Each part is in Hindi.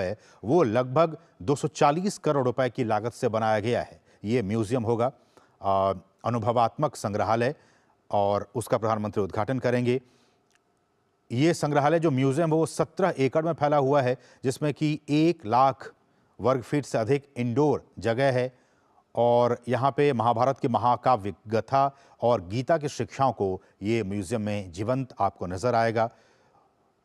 है वो लगभग 240 करोड़ रुपए की लागत से बनाया गया है। ये म्यूजियम होगा, अनुभवात्मक संग्रहालय, और उसका प्रधानमंत्री उद्घाटन करेंगे। ये संग्रहालय जो म्यूजियम है वो 17 एकड़ में फैला हुआ है, जिसमें कि 1 लाख वर्ग फीट से अधिक इंडोर जगह है, और यहाँ पे महाभारत की महाकाव्य गाथा और गीता की शिक्षाओं को ये म्यूजियम में जीवंत आपको नजर आएगा।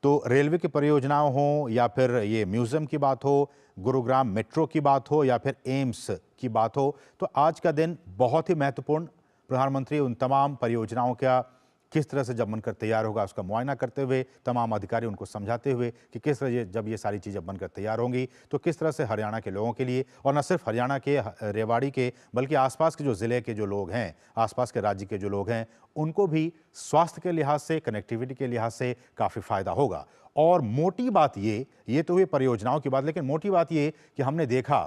तो रेलवे की परियोजनाओं हो या फिर ये म्यूजियम की बात हो, गुरुग्राम मेट्रो की बात हो या फिर एम्स की बात हो, तो आज का दिन बहुत ही महत्वपूर्ण। प्रधानमंत्री उन तमाम परियोजनाओं का किस तरह से जब बनकर तैयार होगा उसका मुआयना करते हुए, तमाम अधिकारी उनको समझाते हुए कि किस तरह जब ये सारी चीज़ें बनकर तैयार होंगी तो किस तरह से हरियाणा के लोगों के लिए, और न सिर्फ हरियाणा के रेवाड़ी के बल्कि आसपास के जो ज़िले के जो लोग हैं, आसपास के राज्य के जो लोग हैं, उनको भी स्वास्थ्य के लिहाज से, कनेक्टिविटी के लिहाज से काफ़ी फायदा होगा। और मोटी बात ये तो हुई परियोजनाओं की बात, लेकिन मोटी बात ये कि हमने देखा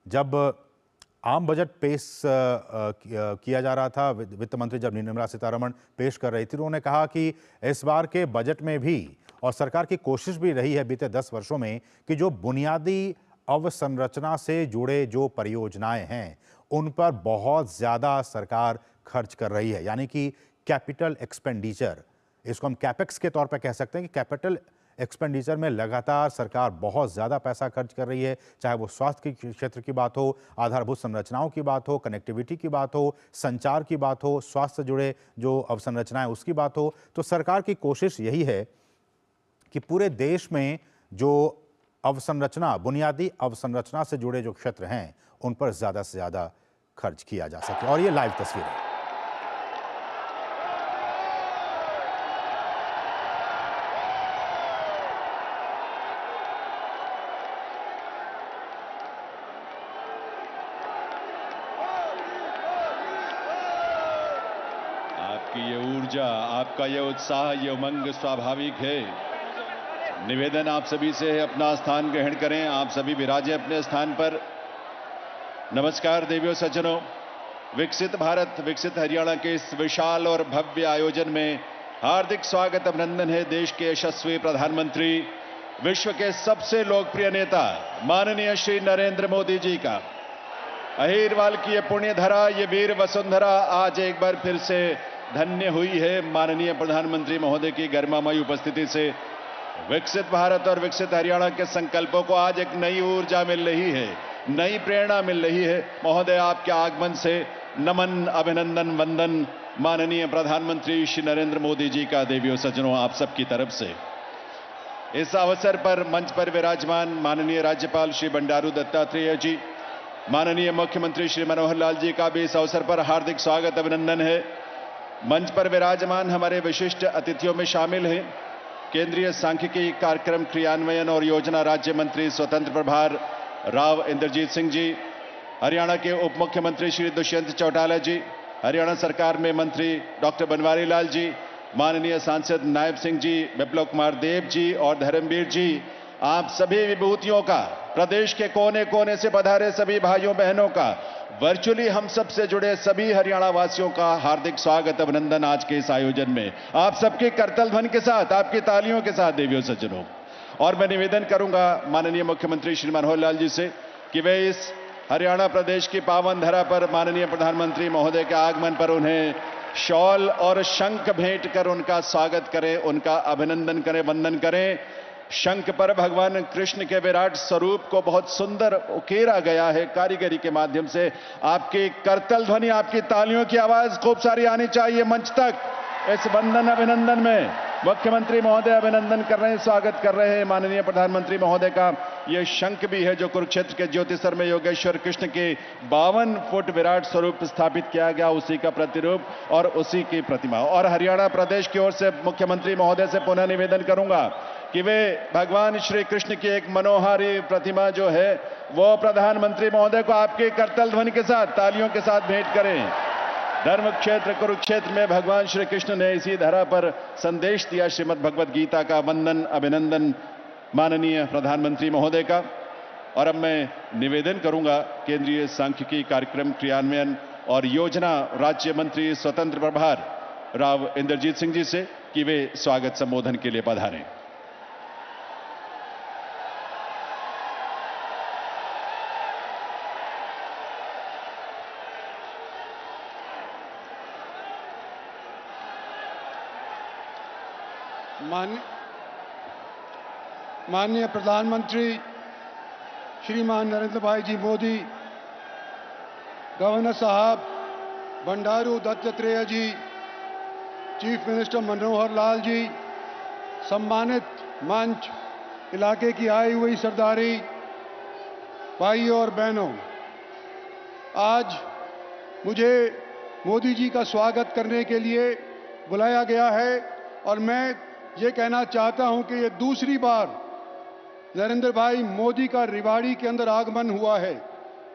जब आम बजट पेश किया जा रहा था, वित्त मंत्री जब निर्मला सीतारमण पेश कर रही थी, उन्होंने कहा कि इस बार के बजट में भी, और सरकार की कोशिश भी रही है बीते 10 वर्षों में, कि जो बुनियादी अवसंरचना से जुड़े जो परियोजनाएं हैं उन पर बहुत ज़्यादा सरकार खर्च कर रही है। यानी कि कैपिटल एक्सपेंडिचर, इसको हम कैपेक्स के तौर पर कह सकते हैं कि कैपिटल एक्सपेंडिचर में लगातार सरकार बहुत ज़्यादा पैसा खर्च कर रही है, चाहे वो स्वास्थ्य के क्षेत्र की बात हो, आधारभूत संरचनाओं की बात हो, कनेक्टिविटी की बात हो, संचार की बात हो, स्वास्थ्य से जुड़े जो अवसंरचनाएं उसकी बात हो। तो सरकार की कोशिश यही है कि पूरे देश में जो अवसंरचना, बुनियादी अवसंरचना से जुड़े जो क्षेत्र हैं उन पर ज़्यादा से ज़्यादा खर्च किया जा सके। और ये लाइव तस्वीर है। आपकी ये ऊर्जा, आपका ये उत्साह, ये उमंग स्वाभाविक है। निवेदन आप सभी से है, अपना स्थान ग्रहण करें। आप सभी विराजे अपने स्थान पर। नमस्कार देवियों सज्जनों, विकसित भारत विकसित हरियाणा के इस विशाल और भव्य आयोजन में हार्दिक स्वागत, अभिनंदन है देश के यशस्वी प्रधानमंत्री, विश्व के सबसे लोकप्रिय नेता माननीय श्री नरेंद्र मोदी जी का। अहिरवाल की ये पुण्य धरा, ये वीर वसुंधरा आज एक बार फिर से धन्य हुई है माननीय प्रधानमंत्री महोदय की गरिमामयी उपस्थिति से। विकसित भारत और विकसित हरियाणा के संकल्पों को आज एक नई ऊर्जा मिल रही है, नई प्रेरणा मिल रही है। महोदय, आपके आगमन से नमन, अभिनंदन, वंदन माननीय प्रधानमंत्री श्री नरेंद्र मोदी जी का देवियों सज्जनों आप सबकी तरफ से। इस अवसर पर मंच पर विराजमान माननीय राज्यपाल श्री बंडारू दत्तात्रेय जी, माननीय मुख्यमंत्री श्री मनोहर लाल जी का भी इस अवसर पर हार्दिक स्वागत, अभिनंदन है। मंच पर विराजमान हमारे विशिष्ट अतिथियों में शामिल हैं केंद्रीय सांख्यिकी कार्यक्रम क्रियान्वयन और योजना राज्य मंत्री स्वतंत्र प्रभार राव इंद्रजीत सिंह जी, हरियाणा के उप मुख्यमंत्री श्री दुष्यंत चौटाला जी, हरियाणा सरकार में मंत्री डॉक्टर बनवारी लाल जी, माननीय सांसद नायब सिंह जी, विप्लव कुमार देव जी और धर्मवीर जी, आप सभी विभूतियों का, प्रदेश के कोने कोने से पधारे सभी भाइयों बहनों का, वर्चुअली हम सब से जुड़े सभी हरियाणा वासियों का हार्दिक स्वागत, अभिनंदन आज के इस आयोजन में। आप सबके करतल ध्वनि के साथ, आपकी तालियों के साथ देवियों सज्जनों। और मैं निवेदन करूंगा माननीय मुख्यमंत्री श्री मनोहर लाल जी से कि वे इस हरियाणा प्रदेश की पावन धरा पर माननीय प्रधानमंत्री महोदय के आगमन पर उन्हें शॉल और शंख भेंट कर उनका स्वागत करें, उनका अभिनंदन करें, वंदन करें। शंख पर भगवान कृष्ण के विराट स्वरूप को बहुत सुंदर उकेरा गया है कारीगरी के माध्यम से। आपकी करतल ध्वनि, आपकी तालियों की आवाज खूब सारी आनी चाहिए मंच तक। इस वंदन अभिनंदन में मुख्यमंत्री महोदय अभिनंदन कर रहे हैं, स्वागत कर रहे हैं माननीय प्रधानमंत्री महोदय का। यह शंख भी है जो कुरुक्षेत्र के ज्योतिसर में योगेश्वर कृष्ण के 52 फुट विराट स्वरूप स्थापित किया गया, उसी का प्रतिरूप और उसी की प्रतिमा। और हरियाणा प्रदेश की ओर से मुख्यमंत्री महोदय से पुनः निवेदन करूंगा कि वे भगवान श्री कृष्ण की एक मनोहारी प्रतिमा जो है वो प्रधानमंत्री महोदय को आपके करतल ध्वनि के साथ, तालियों के साथ भेंट करें। धर्म क्षेत्र कुरुक्षेत्र में भगवान श्री कृष्ण ने इसी धरा पर संदेश दिया श्रीमद् भगवद गीता का। वंदन, अभिनंदन माननीय प्रधानमंत्री महोदय का। और अब मैं निवेदन करूंगा केंद्रीय सांख्यिकी कार्यक्रम क्रियान्वयन और योजना राज्य मंत्री स्वतंत्र प्रभार राव इंद्रजीत सिंह जी से कि वे स्वागत संबोधन के लिए पधारें। माननीय प्रधानमंत्री श्रीमान नरेंद्र भाई जी मोदी, गवर्नर साहब बंडारू दत्तात्रेय जी, चीफ मिनिस्टर मनोहर लाल जी, सम्मानित मंच, इलाके की आई हुई सरदारी, भाइयों और बहनों, आज मुझे मोदी जी का स्वागत करने के लिए बुलाया गया है और मैं ये कहना चाहता हूं कि ये दूसरी बार नरेंद्र भाई मोदी का रेवाड़ी के अंदर आगमन हुआ है।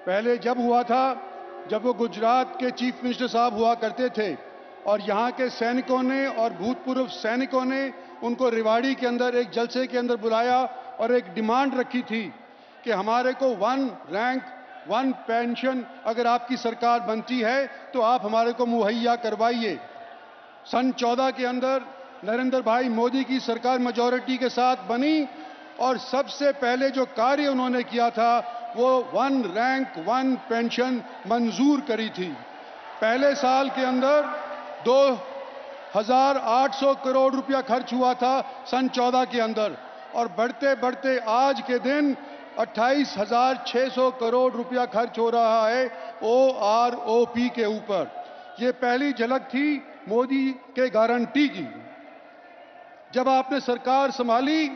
पहले जब हुआ था, जब वो गुजरात के चीफ मिनिस्टर साहब हुआ करते थे और यहाँ के सैनिकों ने और भूतपूर्व सैनिकों ने उनको रेवाड़ी के अंदर एक जलसे के अंदर बुलाया और एक डिमांड रखी थी कि हमारे को 1 रैंक 1 पेंशन अगर आपकी सरकार बनती है तो आप हमारे को मुहैया करवाइए। सन 14 के अंदर नरेंद्र भाई मोदी की सरकार मेजॉरिटी के साथ बनी और सबसे पहले जो कार्य उन्होंने किया था वो 1 रैंक 1 पेंशन मंजूर करी थी। पहले साल के अंदर 2,800 करोड़ रुपया खर्च हुआ था सन 14 के अंदर और बढ़ते बढ़ते आज के दिन 28,600 करोड़ रुपया खर्च हो रहा है OROP के ऊपर। ये पहली झलक थी मोदी के गारंटी की। जब आपने सरकार संभाली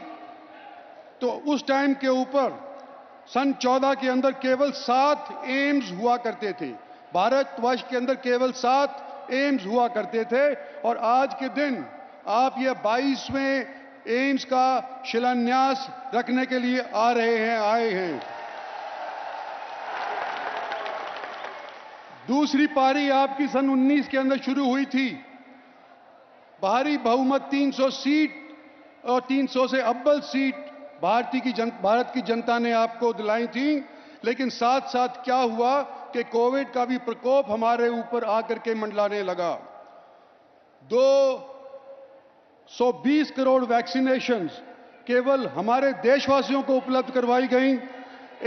तो उस टाइम के ऊपर सन 14 के अंदर केवल 7 एम्स हुआ करते थे। भारतवर्ष के अंदर केवल 7 एम्स हुआ करते थे और आज के दिन आप ये 22वें एम्स का शिलान्यास रखने के लिए आए हैं। दूसरी पारी आपकी सन 19 के अंदर शुरू हुई थी। भारी बहुमत 300 सीट और 300 से अव्वल सीट भारत की जनता ने आपको दिलाई थी, लेकिन साथ साथ क्या हुआ कि कोविड का भी प्रकोप हमारे ऊपर आकर के मंडलाने लगा। 220 करोड़ वैक्सीनेशंस केवल हमारे देशवासियों को उपलब्ध करवाई गई।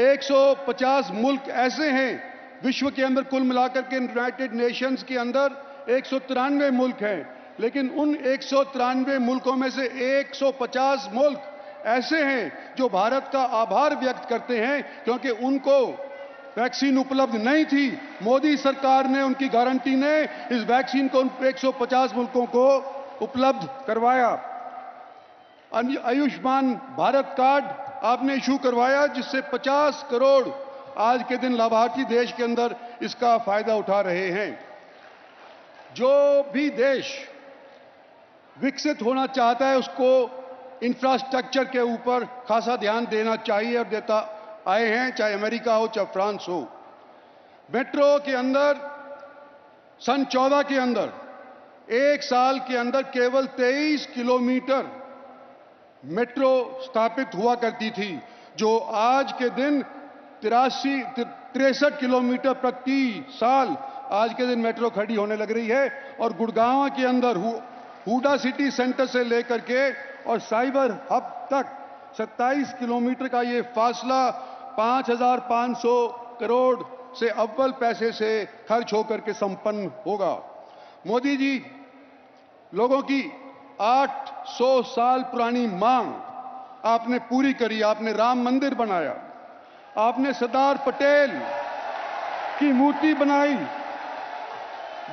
150 मुल्क ऐसे हैं विश्व के अंदर, कुल मिलाकर के यूनाइटेड नेशंस के अंदर 193 मुल्क हैं, लेकिन उन 193 मुल्कों में से 150 मुल्क ऐसे हैं जो भारत का आभार व्यक्त करते हैं क्योंकि उनको वैक्सीन उपलब्ध नहीं थी। मोदी सरकार ने, उनकी गारंटी ने इस वैक्सीन को 150 मुल्कों को उपलब्ध करवाया। आयुष्मान भारत कार्ड आपने इशू करवाया जिससे 50 करोड़ आज के दिन लाभार्थी देश के अंदर इसका फायदा उठा रहे हैं। जो भी देश विकसित होना चाहता है उसको इंफ्रास्ट्रक्चर के ऊपर खासा ध्यान देना चाहिए और देता आए हैं, चाहे अमेरिका हो चाहे फ्रांस हो। मेट्रो के अंदर सन 14 के अंदर एक साल के अंदर केवल 23 किलोमीटर मेट्रो स्थापित हुआ करती थी, जो आज के दिन 63 किलोमीटर प्रति साल आज के दिन मेट्रो खड़ी होने लग रही है। और गुड़गांव के अंदर हुडा सिटी सेंटर से लेकर के और साइबर हब तक 27 किलोमीटर का ये फासला 5,500 करोड़ से अव्वल पैसे से खर्च होकर के संपन्न होगा। मोदी जी, लोगों की 800 साल पुरानी मांग आपने पूरी करी। आपने राम मंदिर बनाया, आपने सरदार पटेल की मूर्ति बनाई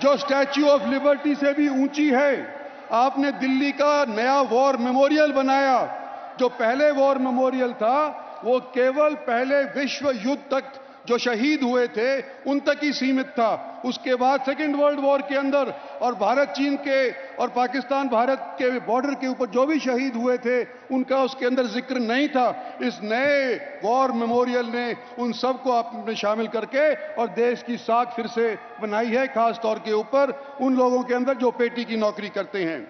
जो स्टैच्यू ऑफ लिबर्टी से भी ऊंची है। आपने दिल्ली का नया वॉर मेमोरियल बनाया। जो पहले वॉर मेमोरियल था वो केवल पहले विश्व युद्ध तक जो शहीद हुए थे उन तक ही सीमित था। उसके बाद सेकेंड वर्ल्ड वॉर के अंदर और भारत चीन के और पाकिस्तान भारत के बॉर्डर के ऊपर जो भी शहीद हुए थे उनका उसके अंदर जिक्र नहीं था। इस नए वॉर मेमोरियल ने उन सबको आपने शामिल करके और देश की साख फिर से बनाई है, खास तौर के ऊपर उन लोगों के अंदर जो पेटी की नौकरी करते हैं।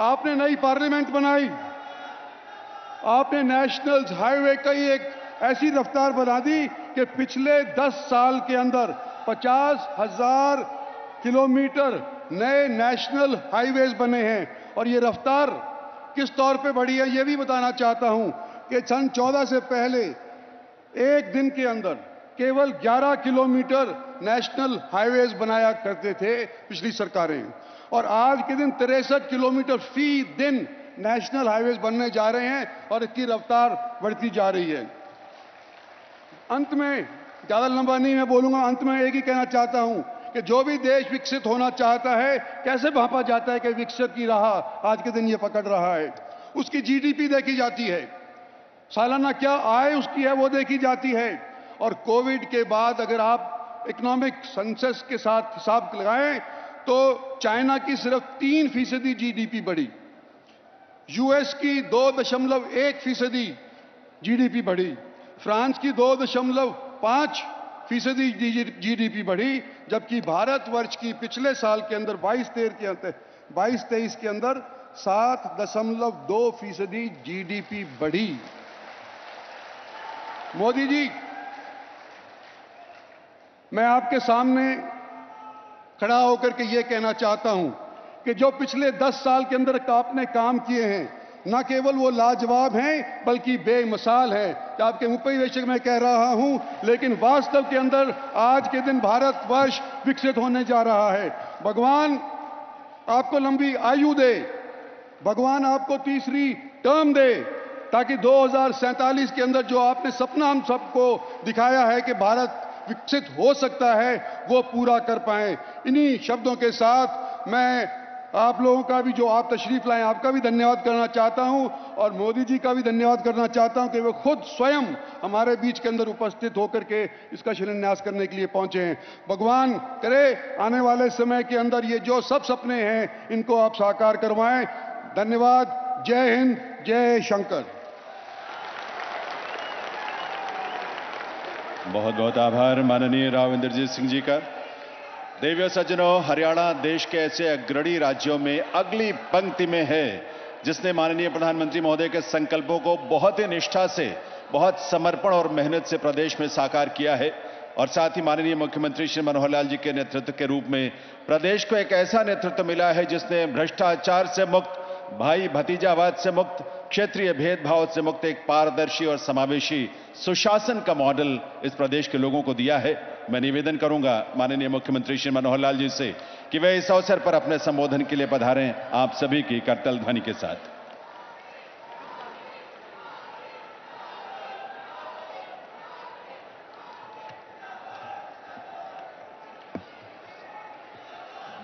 आपने नई पार्लियामेंट बनाई, आपने नेशनल हाईवे की एक ऐसी रफ्तार बना दी कि पिछले 10 साल के अंदर 50,000 किलोमीटर नए नेशनल हाईवेज बने हैं। और ये रफ्तार किस तौर पे बढ़ी है ये भी बताना चाहता हूं कि सन 14 से पहले एक दिन के अंदर केवल 11 किलोमीटर नेशनल हाईवेज बनाया करते थे पिछली सरकारें, और आज के दिन 63 किलोमीटर फी दिन नेशनल हाईवेज बनने जा रहे हैं और इसकी रफ्तार बढ़ती जा रही है। अंत में, ज्यादा लंबा नहीं मैं बोलूंगा, अंत में एक ही कहना चाहता हूं कि जो भी देश विकसित होना चाहता है, कैसे भांपा जाता है कि विकसित की राह आज के दिन ये पकड़ रहा है। उसकी जीडीपी देखी जाती है, सालाना क्या आय उसकी है वो देखी जाती है। और कोविड के बाद अगर आप इकोनॉमिक सेंसस के साथ हिसाब लगाएं तो चाइना की सिर्फ 3% जीडीपी बढ़ी, यूएस की 2.1% जीडीपी बढ़ी, फ्रांस की 2.5% जीडीपी बढ़ी, जबकि भारतवर्ष की पिछले साल के अंदर 22-23 के अंदर 7.2% जीडीपी बढ़ी। मोदी जी, मैं आपके सामने खड़ा होकर के यह कहना चाहता हूं कि जो पिछले 10 साल के अंदर आपने काम किए हैं, न केवल वो लाजवाब हैं बल्कि बेमिसाल हैं। आपके मुंह पे बेशक मैं कह रहा हूं, लेकिन वास्तव के अंदर आज के दिन भारतवर्ष विकसित होने जा रहा है। भगवान आपको लंबी आयु दे, भगवान आपको तीसरी टर्म दे, ताकि 2047 के अंदर जो आपने सपना हम सबको दिखाया है कि भारत विकसित हो सकता है, वो पूरा कर पाए। इन्हीं शब्दों के साथ मैं आप लोगों का भी, जो आप तशरीफ लाए, आपका भी धन्यवाद करना चाहता हूं और मोदी जी का भी धन्यवाद करना चाहता हूं कि वे खुद स्वयं हमारे बीच के अंदर उपस्थित होकर के इसका शिलान्यास करने के लिए पहुंचे हैं। भगवान करे आने वाले समय के अंदर ये जो सब सपने हैं इनको आप साकार करवाएं। धन्यवाद। जय हिंद, जय शंकर। बहुत बहुत आभार माननीय राव इंद्रजीत सिंह जी का। देवियों सज्जनों, हरियाणा देश के ऐसे अग्रणी राज्यों में अगली पंक्ति में है जिसने माननीय प्रधानमंत्री महोदय के संकल्पों को बहुत ही निष्ठा से, बहुत समर्पण और मेहनत से प्रदेश में साकार किया है। और साथ ही माननीय मुख्यमंत्री श्री मनोहर लाल जी के नेतृत्व के रूप में प्रदेश को एक ऐसा नेतृत्व मिला है जिसने भ्रष्टाचार से मुक्त, भाई भतीजावाद से मुक्त, क्षेत्रीय भेदभाव से मुक्त एक पारदर्शी और समावेशी सुशासन का मॉडल इस प्रदेश के लोगों को दिया है। मैं निवेदन करूंगा माननीय मुख्यमंत्री श्री मनोहर लाल जी से कि वे इस अवसर पर अपने संबोधन के लिए पधारें आप सभी की करतल ध्वनि के साथ।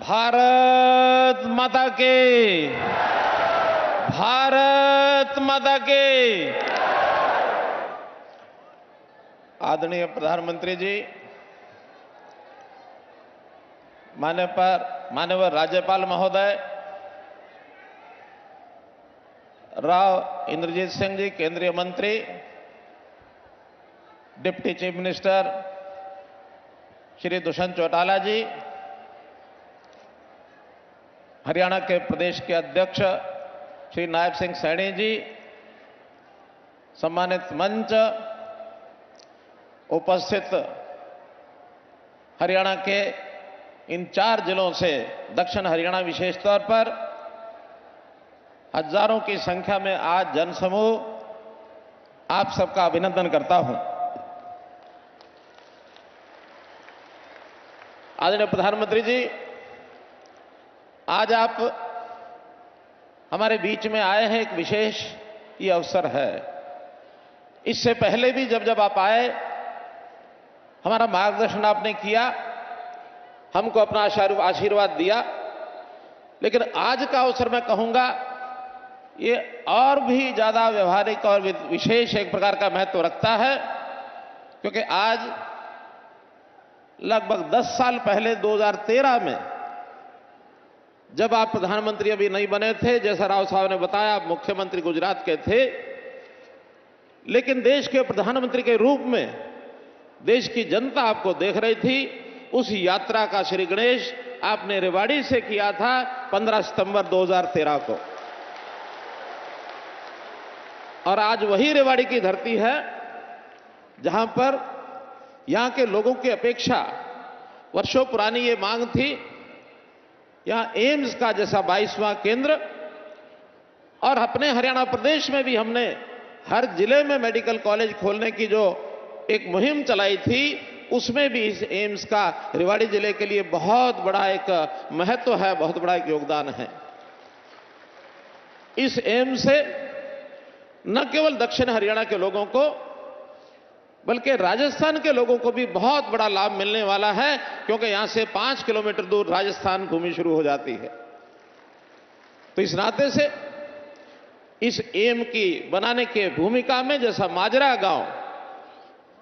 भारत माता के, भारत माता के। आदरणीय प्रधानमंत्री जी, माननीय राज्यपाल महोदय राव इंद्रजीत सिंह जी, केंद्रीय मंत्री, deputy chief minister Shri Dushyant Chautala ji, Haryana के प्रदेश के अध्यक्ष श्री नायब सिंह सैनी जी, सम्मानित मंच, उपस्थित हरियाणा के इन 4 जिलों से दक्षिण हरियाणा विशेष तौर पर हजारों की संख्या में आज जनसमूह, आप सबका अभिनंदन करता हूं। आदरणीय प्रधानमंत्री जी, आज आप हमारे बीच में आए हैं, एक विशेष ये अवसर है। इससे पहले भी जब आप आए, हमारा मार्गदर्शन आपने किया, हमको अपना आशीर्वाद दिया, लेकिन आज का अवसर मैं कहूंगा ये और भी ज्यादा व्यवहारिक और विशेष एक प्रकार का महत्व रखता है, क्योंकि आज लगभग 10 साल पहले 2013 में जब आप प्रधानमंत्री अभी नहीं बने थे, जैसा राव साहब ने बताया आप मुख्यमंत्री गुजरात के थे, लेकिन देश के प्रधानमंत्री के रूप में देश की जनता आपको देख रही थी। उस यात्रा का श्री गणेश आपने रेवाड़ी से किया था 15 सितंबर 2013 को, और आज वही रेवाड़ी की धरती है जहां पर यहां के लोगों की अपेक्षा, वर्षों पुरानी ये मांग थी, यहां एम्स का जैसा 22वां केंद्र, और अपने हरियाणा प्रदेश में भी हमने हर जिले में मेडिकल कॉलेज खोलने की जो एक मुहिम चलाई थी, उसमें भी इस एम्स का रेवाड़ी जिले के लिए बहुत बड़ा एक महत्व है, बहुत बड़ा एक योगदान है। इस एम्स से न केवल दक्षिण हरियाणा के लोगों को बल्कि राजस्थान के लोगों को भी बहुत बड़ा लाभ मिलने वाला है, क्योंकि यहां से 5 किलोमीटर दूर राजस्थान भूमि शुरू हो जाती है। तो इस नाते से इस एम की बनाने के भूमिका में, जैसा माजरा गांव,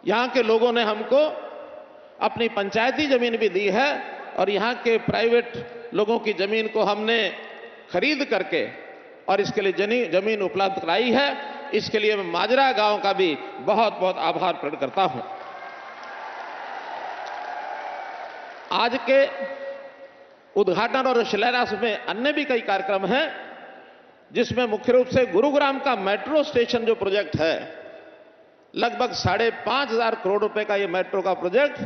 यहां के लोगों ने हमको अपनी पंचायती जमीन भी दी है और यहां के प्राइवेट लोगों की जमीन को हमने खरीद करके और इसके लिए जमीन उपलब्ध कराई है। इसके लिए मैं माजरा गांव का भी बहुत बहुत आभार प्रकट करता हूं। आज के उद्घाटन और शिलान्यास में अन्य भी कई कार्यक्रम हैं, जिसमें मुख्य रूप से गुरुग्राम का मेट्रो स्टेशन जो प्रोजेक्ट है, लगभग 5,500 करोड़ रुपए का ये मेट्रो का प्रोजेक्ट,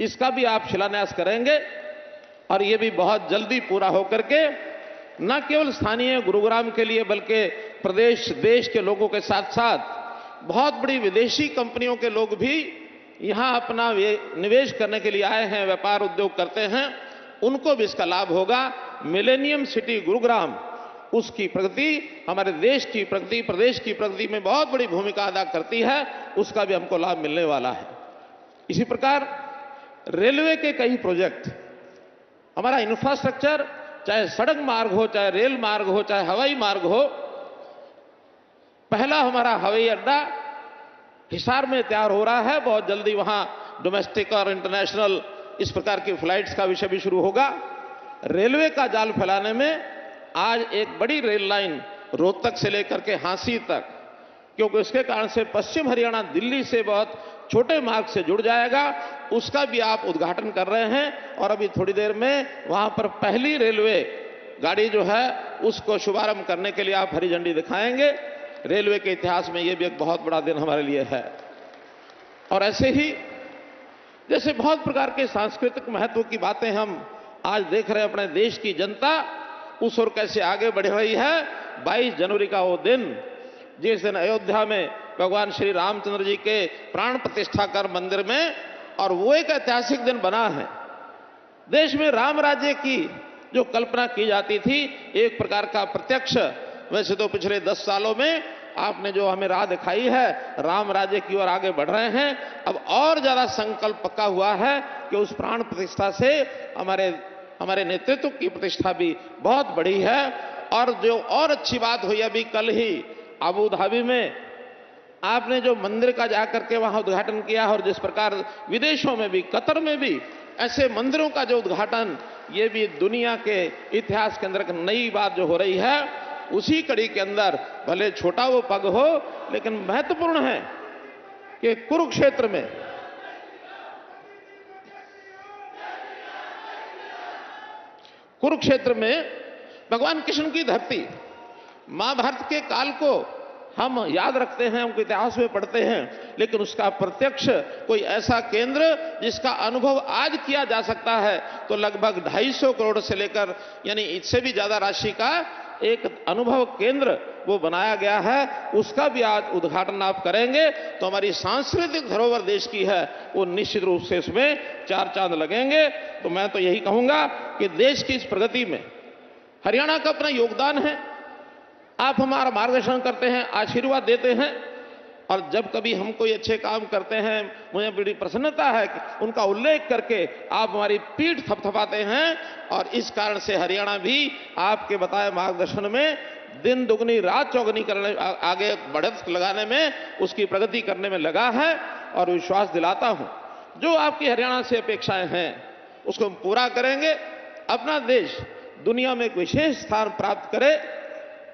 इसका भी आप शिलान्यास करेंगे और ये भी बहुत जल्दी पूरा होकर के न केवल स्थानीय गुरुग्राम के लिए बल्कि प्रदेश देश के लोगों के साथ साथ बहुत बड़ी विदेशी कंपनियों के लोग भी यहां अपना निवेश करने के लिए आए हैं, व्यापार उद्योग करते हैं, उनको भी इसका लाभ होगा। मिलेनियम सिटी गुरुग्राम, उसकी प्रगति हमारे देश की प्रगति, प्रदेश की प्रगति में बहुत बड़ी भूमिका अदा करती है, उसका भी हमको लाभ मिलने वाला है। इसी प्रकार रेलवे के कई प्रोजेक्ट, हमारा इंफ्रास्ट्रक्चर, चाहे सड़क मार्ग हो, चाहे रेल मार्ग हो, चाहे हवाई मार्ग हो, पहला हमारा हवाई अड्डा हिसार में तैयार हो रहा है, बहुत जल्दी वहां डोमेस्टिक और इंटरनेशनल इस प्रकार की फ्लाइट्स का विषय भी शुरू होगा। रेलवे का जाल फैलाने में आज एक बड़ी रेल लाइन रोहतक से लेकर के हांसी तक, क्योंकि उसके कारण से पश्चिम हरियाणा दिल्ली से बहुत छोटे मार्ग से जुड़ जाएगा, उसका भी आप उद्घाटन कर रहे हैं और अभी थोड़ी देर में वहां पर पहली रेलवे गाड़ी जो है उसको शुभारंभ करने के लिए आप हरी झंडी दिखाएंगे। रेलवे के इतिहास में यह भी एक बहुत बड़ा दिन हमारे लिए है। और ऐसे ही जैसे बहुत प्रकार के सांस्कृतिक महत्व की बातें हम आज देख रहे हैं, अपने देश की जनता उस ओर कैसे आगे बढ़ रही है। 22 जनवरी का वो दिन, जिस दिन अयोध्या में भगवान श्री रामचंद्र जी के प्राण प्रतिष्ठा कर मंदिर में, और वो एक ऐतिहासिक दिन बना है। देश में राम राज्य की जो कल्पना की जाती थी, एक प्रकार का प्रत्यक्ष, वैसे तो पिछले 10 सालों में आपने जो हमें राह दिखाई है, राम राज्य की ओर आगे बढ़ रहे हैं। अब और ज्यादा संकल्प पक्का हुआ है कि उस प्राण प्रतिष्ठा से हमारे नेतृत्व की प्रतिष्ठा भी बहुत बड़ी है। और जो और अच्छी बात हुई, अभी कल ही अबू धाबी में आपने जो मंदिर का जाकर के वहां उद्घाटन किया, और जिस प्रकार विदेशों में भी, कतर में भी ऐसे मंदिरों का जो उद्घाटन, ये भी दुनिया के इतिहास के अंदर एक नई बात जो हो रही है। उसी कड़ी के अंदर भले छोटा वो पग हो, लेकिन महत्वपूर्ण है कि कुरुक्षेत्र में भगवान कृष्ण की धरती, महाभारत के काल को हम याद रखते हैं, उनके इतिहास में पढ़ते हैं, लेकिन उसका प्रत्यक्ष कोई ऐसा केंद्र जिसका अनुभव आज किया जा सकता है, तो लगभग 250 करोड़ से लेकर यानी इससे भी ज्यादा राशि का एक अनुभव केंद्र वो बनाया गया है। उसका भी आज उद्घाटन आप करेंगे तो हमारी सांस्कृतिक धरोहर देश की है, वो निश्चित रूप से इसमें 4 चांद लगेंगे। तो मैं तो यही कहूंगा कि देश की इस प्रगति में हरियाणा का अपना योगदान है। आप हमारा मार्गदर्शन करते हैं, आशीर्वाद देते हैं, और जब कभी हम कोई अच्छे काम करते हैं, मुझे बड़ी प्रसन्नता है कि उनका उल्लेख करके आप हमारी पीठ थपथपाते हैं। और इस कारण से हरियाणा भी आपके बताए मार्गदर्शन में दिन दुगनी रात चौगनी करने, आगे बढ़त लगाने में, उसकी प्रगति करने में लगा है। और विश्वास दिलाता हूं, जो आपकी हरियाणा से अपेक्षाएं हैं उसको हम पूरा करेंगे। अपना देश दुनिया में एक विशेष स्थान प्राप्त करे,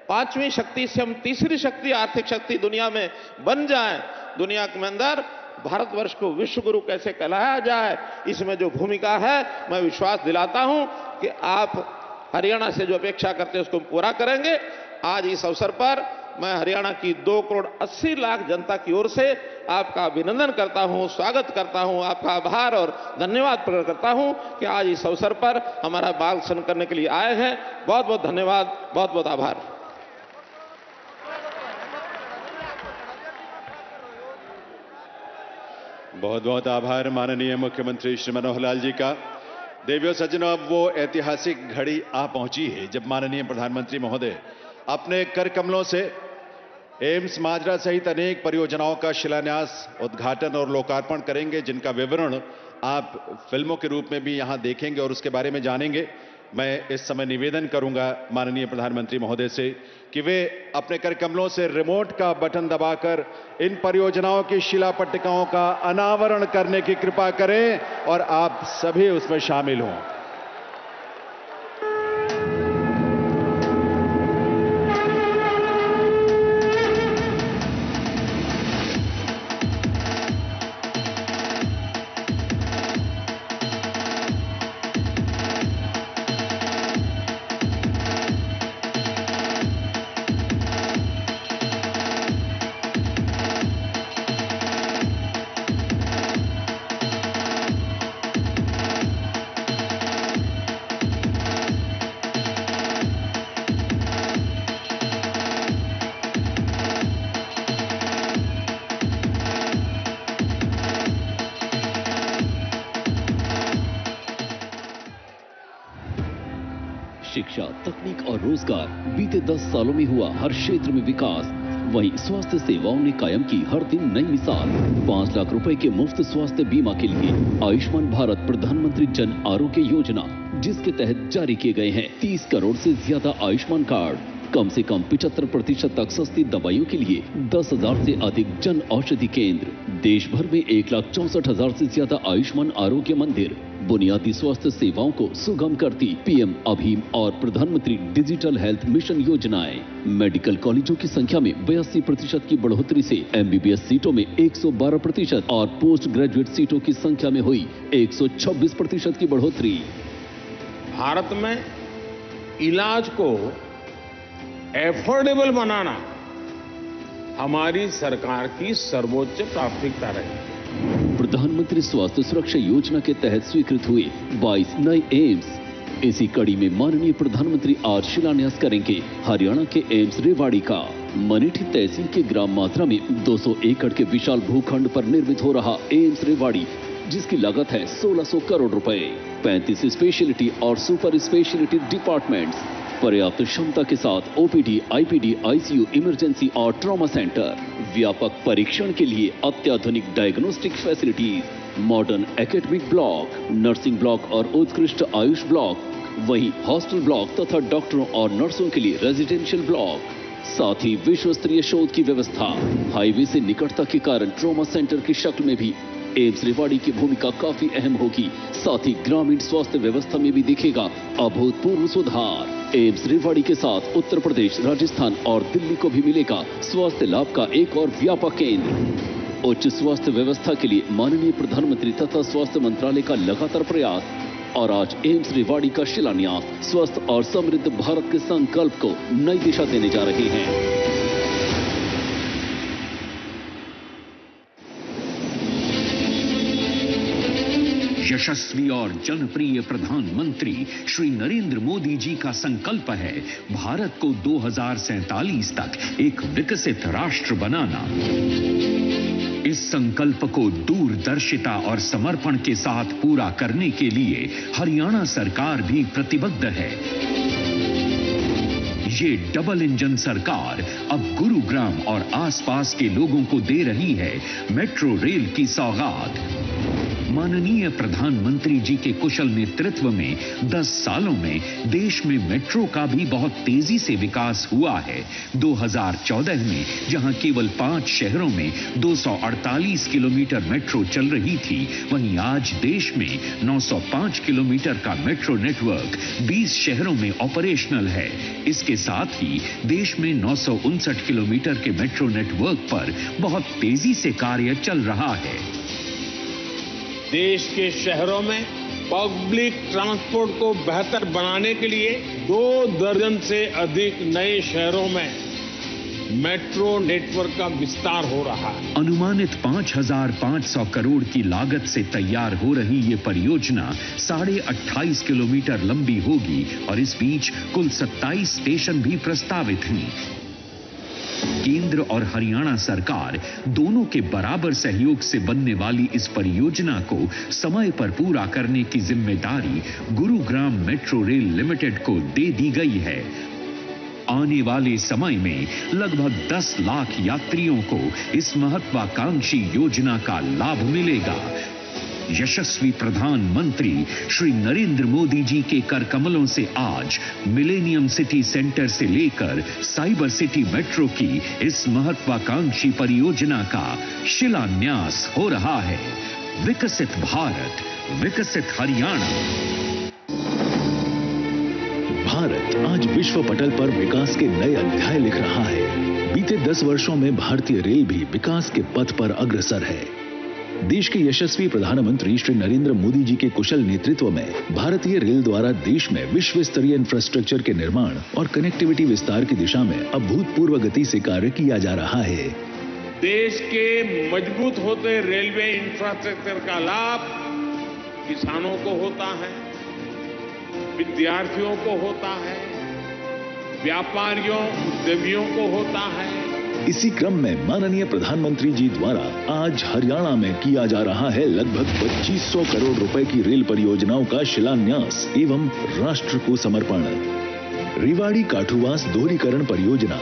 5वीं शक्ति से हम तीसरी शक्ति, आर्थिक शक्ति दुनिया में बन जाएं। दुनिया के अंदर भारतवर्ष को विश्व गुरु कैसे कहलाया जाए, इसमें जो भूमिका है, मैं विश्वास दिलाता हूं कि आप हरियाणा से जो अपेक्षा करते हैं उसको पूरा करेंगे। आज इस अवसर पर मैं हरियाणा की 2 करोड़ 80 लाख जनता की ओर से आपका अभिनंदन करता हूं, स्वागत करता हूं, आपका आभार और धन्यवाद प्रकट करता हूं कि आज इस अवसर पर हमारा मार्गदर्शन करने के लिए आए हैं। बहुत बहुत धन्यवाद, बहुत बहुत आभार। बहुत बहुत आभार माननीय मुख्यमंत्री श्री मनोहर लाल जी का। देवियों सज्जनों, अब वो ऐतिहासिक घड़ी आ पहुंची है जब माननीय प्रधानमंत्री महोदय अपने कर कमलों से एम्स माजरा सहित अनेक परियोजनाओं का शिलान्यास, उद्घाटन और लोकार्पण करेंगे, जिनका विवरण आप फिल्मों के रूप में भी यहां देखेंगे और उसके बारे में जानेंगे। मैं इस समय निवेदन करूंगा माननीय प्रधानमंत्री महोदय से कि वे अपने कर कमलों से रिमोट का बटन दबाकर इन परियोजनाओं की शिलापट्टिकाओं का अनावरण करने की कृपा करें और आप सभी उसमें शामिल हों। शिक्षा, तकनीक और रोजगार, बीते 10 सालों में हुआ हर क्षेत्र में विकास। वहीं स्वास्थ्य सेवाओं ने कायम की हर दिन नई मिसाल। 5 लाख रुपए के मुफ्त स्वास्थ्य बीमा के लिए आयुष्मान भारत प्रधानमंत्री जन आरोग्य योजना, जिसके तहत जारी किए गए हैं 30 करोड़ से ज्यादा आयुष्मान कार्ड। कम से कम 75% तक सस्ती दवाइयों के लिए 10,000 से अधिक जन औषधि केंद्र। देश भर में 1,64,000 से ज्यादा आयुष्मान आरोग्य मंदिर। बुनियादी स्वास्थ्य सेवाओं को सुगम करती पीएम अभीम और प्रधानमंत्री डिजिटल हेल्थ मिशन योजनाएं। मेडिकल कॉलेजों की संख्या में 82% की बढ़ोतरी से एमबीबीएस सीटों में 112% और पोस्ट ग्रेजुएट सीटों की संख्या में हुई 126% की बढ़ोतरी। भारत में इलाज को एफोर्डेबल बनाना हमारी सरकार की सर्वोच्च प्राथमिकता रही। प्रधानमंत्री स्वास्थ्य सुरक्षा योजना के तहत स्वीकृत हुए 22 नए एम्स। इसी कड़ी में माननीय प्रधानमंत्री आज शिलान्यास करेंगे हरियाणा के एम्स रेवाड़ी का। मनीठी तहसील के ग्राम मात्रा में 200 एकड़ के विशाल भूखंड पर निर्मित हो रहा एम्स रेवाड़ी, जिसकी लागत है 1600 करोड़ रुपए। 35 स्पेशलिटी और सुपर स्पेशलिटी डिपार्टमेंट्स, पर्याप्त क्षमता के साथ ओपीडी, आईपीडी, आईसीयू, इमरजेंसी और ट्रॉमा सेंटर, व्यापक परीक्षण के लिए अत्याधुनिक diagnostic facilities, modern academic block, nursing block और उत्कृष्ट आयुष ब्लॉक, वहीं हॉस्टल ब्लॉक तथा डॉक्टरों और नर्सों के लिए रेजिडेंशियल ब्लॉक, साथ ही विश्व स्तरीय शोध की व्यवस्था। हाईवे से निकटता के कारण ट्रॉमा सेंटर की शक्ल में भी एम्स रेवाड़ी की भूमिका काफी अहम होगी। साथ ही ग्रामीण स्वास्थ्य व्यवस्था में भी दिखेगा अभूतपूर्व सुधार। एम्स रेवाड़ी के साथ उत्तर प्रदेश, राजस्थान और दिल्ली को भी मिलेगा स्वास्थ्य लाभ का एक और व्यापक केंद्र। उच्च स्वास्थ्य व्यवस्था के लिए माननीय प्रधानमंत्री तथा स्वास्थ्य मंत्रालय का लगातार प्रयास और आज एम्स रेवाड़ी का शिलान्यास स्वस्थ और समृद्ध भारत के संकल्प को नई दिशा देने जा रहे हैं। यशस्वी और जनप्रिय प्रधानमंत्री श्री नरेंद्र मोदी जी का संकल्प है भारत को 2047 तक एक विकसित राष्ट्र बनाना। इस संकल्प को दूरदर्शिता और समर्पण के साथ पूरा करने के लिए हरियाणा सरकार भी प्रतिबद्ध है। ये डबल इंजन सरकार अब गुरुग्राम और आसपास के लोगों को दे रही है मेट्रो रेल की सौगात। माननीय प्रधानमंत्री जी के कुशल नेतृत्व में 10 सालों में देश में मेट्रो का भी बहुत तेजी से विकास हुआ है। 2014 में जहां केवल 5 शहरों में 248 किलोमीटर मेट्रो चल रही थी, वहीं आज देश में 905 किलोमीटर का मेट्रो नेटवर्क 20 शहरों में ऑपरेशनल है। इसके साथ ही देश में 959 किलोमीटर के मेट्रो नेटवर्क पर बहुत तेजी से कार्य चल रहा है। देश के शहरों में पब्लिक ट्रांसपोर्ट को बेहतर बनाने के लिए 2 दर्जन से अधिक नए शहरों में मेट्रो नेटवर्क का विस्तार हो रहा है। अनुमानित 5,500 करोड़ की लागत से तैयार हो रही ये परियोजना 28.5 किलोमीटर लंबी होगी और इस बीच कुल 27 स्टेशन भी प्रस्तावित हैं। केंद्र और हरियाणा सरकार दोनों के बराबर सहयोग से बनने वाली इस परियोजना को समय पर पूरा करने की जिम्मेदारी गुरुग्राम मेट्रो रेल लिमिटेड को दे दी गई है। आने वाले समय में लगभग 10 लाख यात्रियों को इस महत्वाकांक्षी योजना का लाभ मिलेगा। यशस्वी प्रधानमंत्री श्री नरेंद्र मोदी जी के कर कमलों से आज मिलेनियम सिटी सेंटर से लेकर साइबर सिटी मेट्रो की इस महत्वाकांक्षी परियोजना का शिलान्यास हो रहा है। विकसित भारत, विकसित हरियाणा। भारत आज विश्व पटल पर विकास के नए अध्याय लिख रहा है। बीते 10 वर्षों में भारतीय रेल भी विकास के पथ पर अग्रसर है। देश के यशस्वी प्रधानमंत्री श्री नरेंद्र मोदी जी के कुशल नेतृत्व में भारतीय रेल द्वारा देश में विश्व स्तरीय इंफ्रास्ट्रक्चर के निर्माण और कनेक्टिविटी विस्तार की दिशा में अभूतपूर्व गति से कार्य किया जा रहा है। देश के मजबूत होते रेलवे इंफ्रास्ट्रक्चर का लाभ किसानों को होता है, विद्यार्थियों को होता है, व्यापारियों उद्यमियों को होता है। इसी क्रम में माननीय प्रधानमंत्री जी द्वारा आज हरियाणा में किया जा रहा है लगभग 2500 करोड़ रुपए की रेल परियोजनाओं का शिलान्यास एवं राष्ट्र को समर्पण। रेवाड़ी काठुवास दोहरीकरण परियोजना,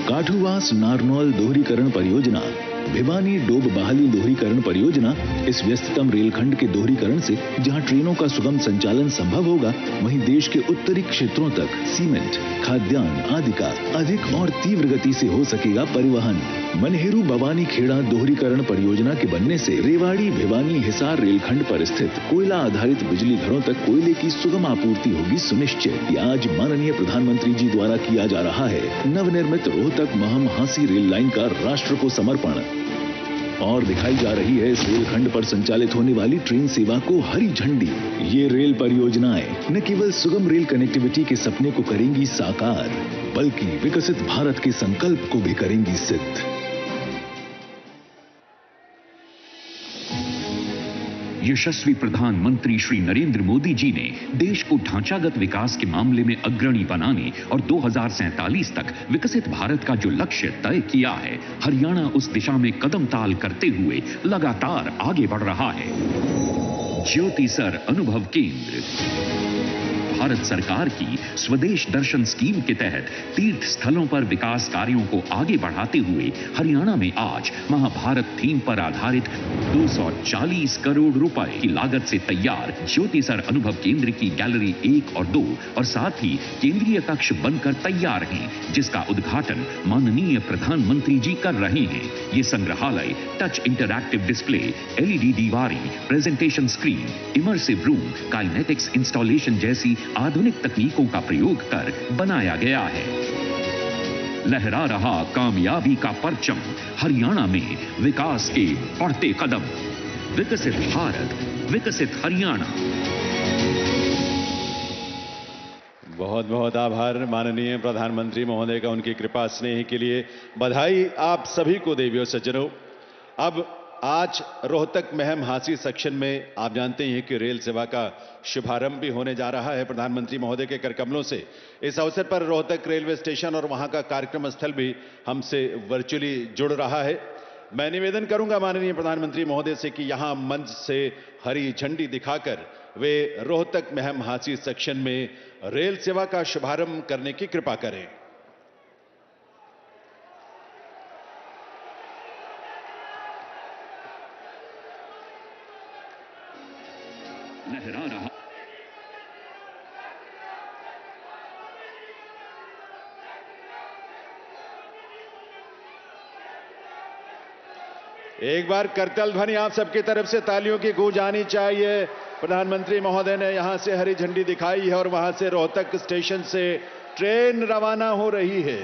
काठुवास नारनौल दोहरीकरण परियोजना, भिवानी डोब बहाली दोहरीकरण परियोजना। इस व्यस्ततम रेलखंड के दोहरीकरण से जहां ट्रेनों का सुगम संचालन संभव होगा, वहीं देश के उत्तरी क्षेत्रों तक सीमेंट, खाद्यान्न आदि का अधिक और तीव्र गति से हो सकेगा परिवहन। मनहेरू बवानी खेड़ा दोहरीकरण परियोजना के बनने से रेवाड़ी भिवानी हिसार रेलखंड पर स्थित कोयला आधारित बिजली घरों तक कोयले की सुगम आपूर्ति होगी सुनिश्चित। आज माननीय प्रधानमंत्री जी द्वारा किया जा रहा है नवनिर्मित रोहतक महम हांसी रेल लाइन का राष्ट्र को समर्पण। और दिखाई जा रही है इस रेलखंड पर संचालित होने वाली ट्रेन सेवा को हरी झंडी। ये रेल परियोजनाएं न केवल सुगम रेल कनेक्टिविटी के सपने को करेंगी साकार, बल्कि विकसित भारत के संकल्प को भी करेंगी सिद्ध। यशस्वी प्रधानमंत्री श्री नरेंद्र मोदी जी ने देश को ढांचागत विकास के मामले में अग्रणी बनाने और 2047 तक विकसित भारत का जो लक्ष्य तय किया है, हरियाणा उस दिशा में कदम ताल करते हुए लगातार आगे बढ़ रहा है। ज्योति सर अनुभव केंद्र भारत सरकार की स्वदेश दर्शन स्कीम के तहत तीर्थ स्थलों पर विकास कार्यों को आगे बढ़ाते हुए हरियाणा में आज महाभारत थीम पर आधारित 240 करोड़ रुपए की लागत से तैयार ज्योति सर अनुभव केंद्र की गैलरी 1 और 2 और साथ ही केंद्रीय कक्ष बनकर तैयार हैं, जिसका उद्घाटन माननीय प्रधानमंत्री जी कर रहे हैं। ये संग्रहालय टच इंटरैक्टिव डिस्प्ले, LED दीवारें, presentation screen, immersive room, kinetics installation जैसी आधुनिक तकनीकों का प्रयोग कर बनाया गया है। लहरा रहा कामयाबी का परचम, हरियाणा में विकास के बढ़ते कदम। विकसित भारत, विकसित हरियाणा। बहुत बहुत आभार माननीय प्रधानमंत्री महोदय का, उनकी कृपा स्नेह के लिए बधाई आप सभी को देवियों सज्जनों। अब आज रोहतक महम हांसी सेक्शन में आप जानते हैं कि रेल सेवा का शुभारंभ भी होने जा रहा है प्रधानमंत्री महोदय के कर कमलों से। इस अवसर पर रोहतक रेलवे स्टेशन और वहां का कार्यक्रम स्थल भी हमसे वर्चुअली जुड़ रहा है। मैं निवेदन करूंगा माननीय प्रधानमंत्री महोदय से कि यहां मंच से हरी झंडी दिखाकर वे रोहतक महम हांसी सेक्शन में रेल सेवा का शुभारंभ करने की कृपा करें। लहरा रहा एक बार करतल ध्वनि आप सबकी तरफ से तालियों की गूंज आनी चाहिए। प्रधानमंत्री महोदय ने यहां से हरी झंडी दिखाई है और वहां से रोहतक स्टेशन से ट्रेन रवाना हो रही है।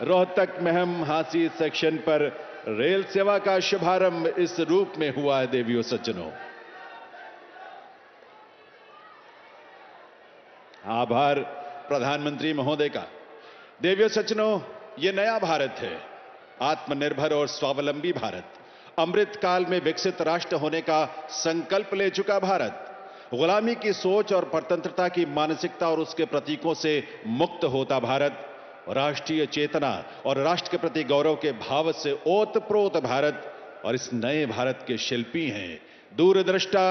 रोहतक महम हांसी सेक्शन पर रेल सेवा का शुभारंभ इस रूप में हुआ है देवियों सज्जनों। आभार प्रधानमंत्री महोदय का। देवियों सज्जनों, यह नया भारत है, आत्मनिर्भर और स्वावलंबी भारत, अमृत काल में विकसित राष्ट्र होने का संकल्प ले चुका भारत, गुलामी की सोच और परतंत्रता की मानसिकता और उसके प्रतीकों से मुक्त होता भारत, राष्ट्रीय चेतना और राष्ट्र के प्रति गौरव के भाव से ओतप्रोत भारत। और इस नए भारत के शिल्पी हैं दूरदृष्टा,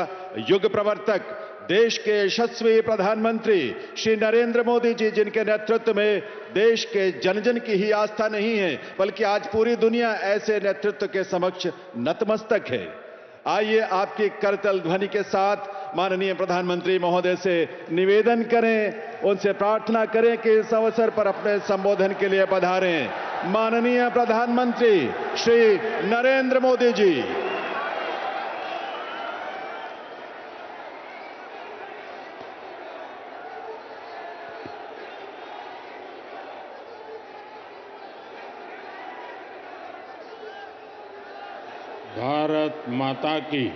युग प्रवर्तक, देश के यशस्वी प्रधानमंत्री श्री नरेंद्र मोदी जी, जिनके नेतृत्व में देश के जन जन की ही आस्था नहीं है बल्कि आज पूरी दुनिया ऐसे नेतृत्व के समक्ष नतमस्तक है। आइए आपकी करतल ध्वनि के साथ माननीय प्रधानमंत्री महोदय से निवेदन करें, उनसे प्रार्थना करें कि इस अवसर पर अपने संबोधन के लिए पधारें। माननीय प्रधानमंत्री श्री नरेंद्र मोदी जी। भारत माता की,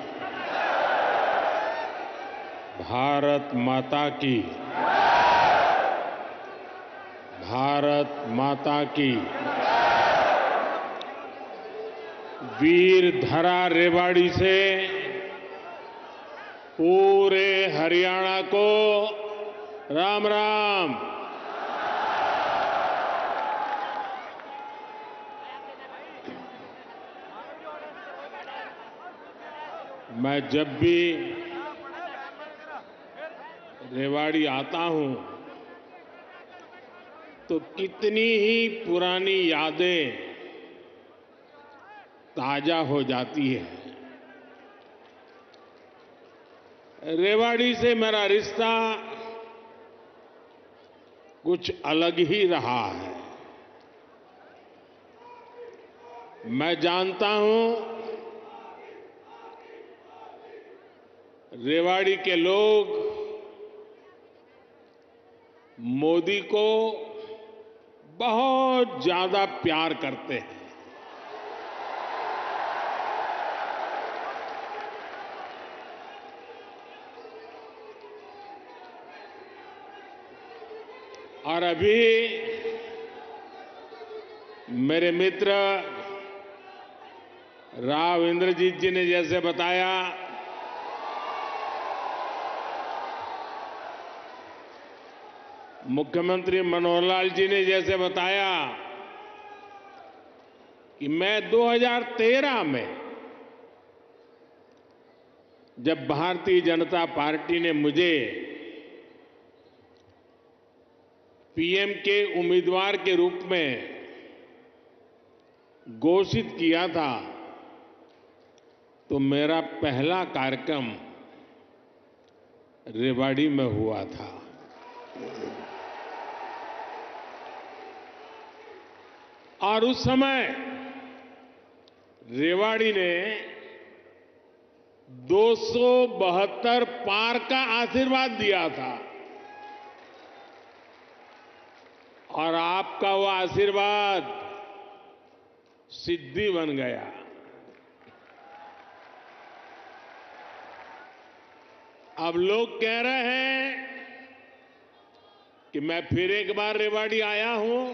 भारत माता की, भारत माता की। वीर धरा रेवाड़ी से पूरे हरियाणा को राम राम। मैं जब भी रेवाड़ी आता हूं तो कितनी ही पुरानी यादें ताजा हो जाती है। रेवाड़ी से मेरा रिश्ता कुछ अलग ही रहा है। मैं जानता हूं रेवाड़ी के लोग मोदी को बहुत ज्यादा प्यार करते हैं। और अभी मेरे मित्र राव इंद्रजीत जी ने जैसे बताया, मुख्यमंत्री मनोहर लाल जी ने जैसे बताया कि मैं 2013 में जब भारतीय जनता पार्टी ने मुझे पीएम के उम्मीदवार के रूप में घोषित किया था तो मेरा पहला कार्यक्रम रेवाड़ी में हुआ था। और उस समय रेवाड़ी ने 272 पार का आशीर्वाद दिया था और आपका वो आशीर्वाद सिद्धि बन गया। अब लोग कह रहे हैं कि मैं फिर एक बार रेवाड़ी आया हूं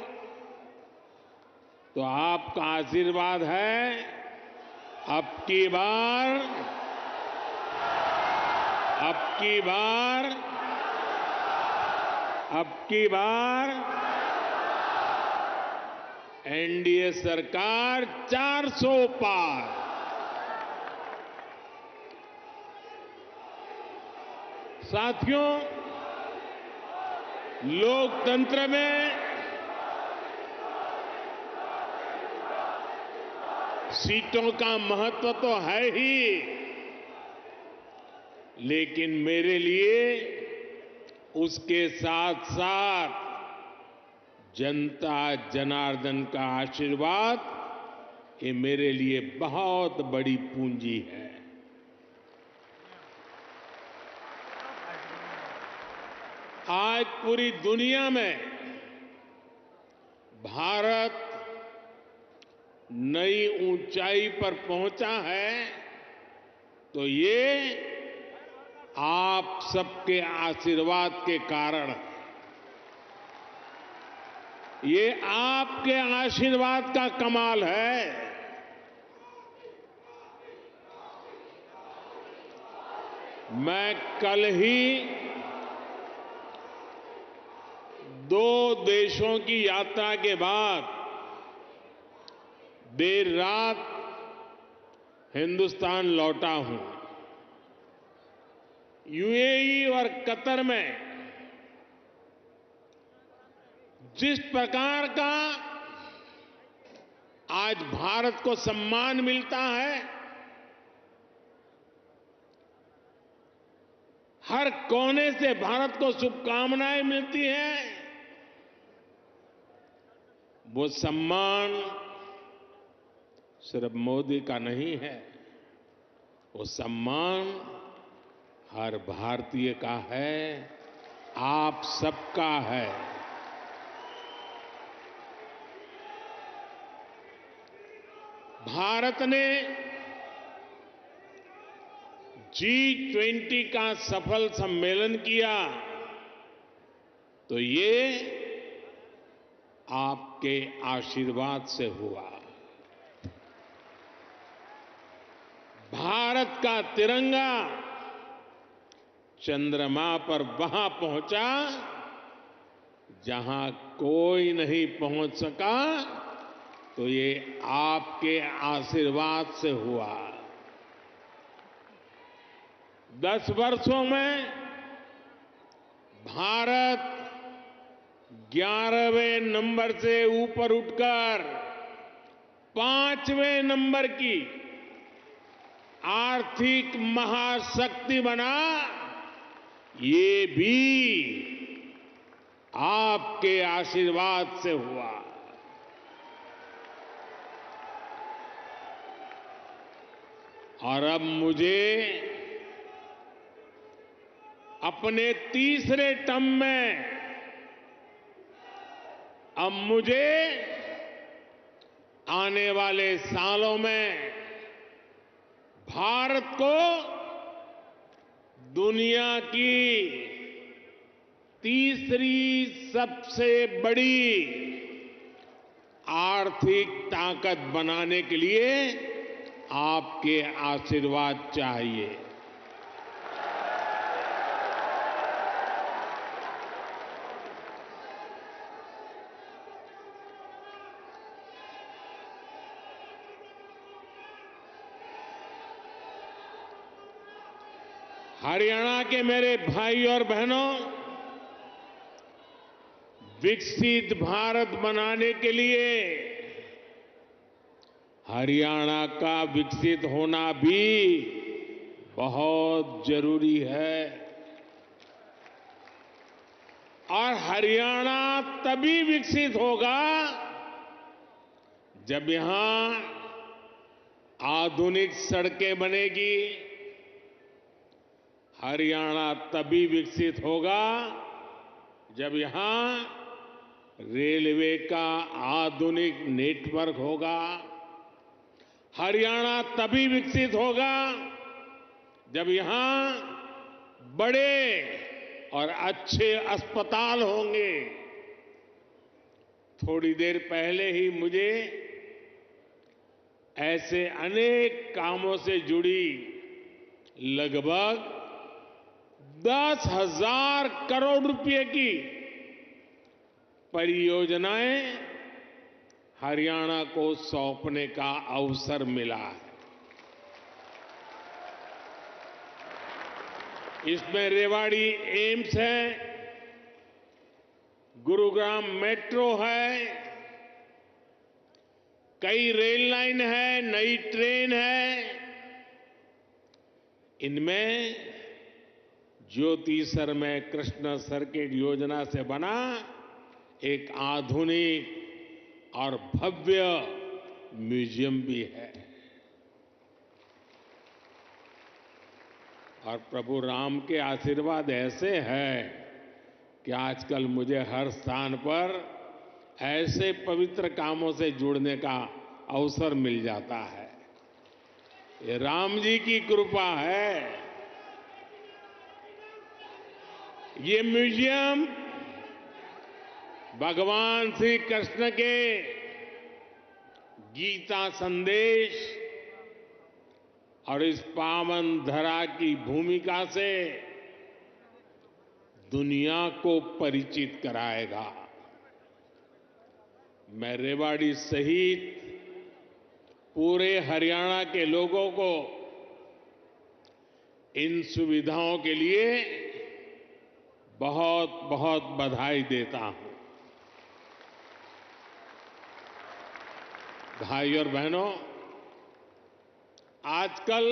तो आपका आशीर्वाद है अब की बार एनडीए सरकार 400 पार। साथियों, लोकतंत्र में सीटों का महत्व तो है ही, लेकिन मेरे लिए उसके साथ साथ जनता जनार्दन का आशीर्वाद ये मेरे लिए बहुत बड़ी पूंजी है। आज पूरी दुनिया में भारत नई ऊंचाई पर पहुंचा है तो ये आप सबके आशीर्वाद के कारण, ये आपके आशीर्वाद का कमाल है। मैं कल ही 2 देशों की यात्रा के बाद देर रात हिंदुस्तान लौटा हूं। यूएई और कतर में जिस प्रकार का आज भारत को सम्मान मिलता है, हर कोने से भारत को शुभकामनाएं मिलती हैं, वो सम्मान सिर्फ मोदी का नहीं है, वो सम्मान हर भारतीय का है, आप सबका है। भारत ने G20 का सफल सम्मेलन किया तो ये आपके आशीर्वाद से हुआ। भारत का तिरंगा चंद्रमा पर वहां पहुंचा जहां कोई नहीं पहुंच सका, तो ये आपके आशीर्वाद से हुआ। 10 वर्षों में भारत 11वें नंबर से ऊपर उठकर 5वें नंबर की आर्थिक महाशक्ति बना, ये भी आपके आशीर्वाद से हुआ। और अब मुझे अपने तीसरे टर्म में आने वाले सालों में भारत को दुनिया की तीसरी सबसे बड़ी आर्थिक ताकत बनाने के लिए आपके आशीर्वाद चाहिए। हरियाणा के मेरे भाई और बहनों, विकसित भारत बनाने के लिए हरियाणा का विकसित होना भी बहुत जरूरी है। और हरियाणा तभी विकसित होगा जब यहां आधुनिक सड़कें बनेगी। हरियाणा तभी विकसित होगा जब यहां रेलवे का आधुनिक नेटवर्क होगा। हरियाणा तभी विकसित होगा जब यहां बड़े और अच्छे अस्पताल होंगे। थोड़ी देर पहले ही मुझे ऐसे अनेक कामों से जुड़ी लगभग 10,000 करोड़ रुपए की परियोजनाएं हरियाणा को सौंपने का अवसर मिला है। इसमें रेवाड़ी एम्स है, गुरुग्राम मेट्रो है, कई रेल लाइन है, नई ट्रेन है। इनमें ज्योति सरमय कृष्ण सर्किट योजना से बना एक आधुनिक और भव्य म्यूजियम भी है। और प्रभु राम के आशीर्वाद ऐसे हैं कि आजकल मुझे हर स्थान पर ऐसे पवित्र कामों से जुड़ने का अवसर मिल जाता है। ये राम जी की कृपा है। ये म्यूजियम भगवान श्री कृष्ण के गीता संदेश और इस पावन धरा की भूमिका से दुनिया को परिचित कराएगा। मैं रेवाड़ी सहित पूरे हरियाणा के लोगों को इन सुविधाओं के लिए बहुत बहुत बधाई देता हूं। भाई और बहनों, आजकल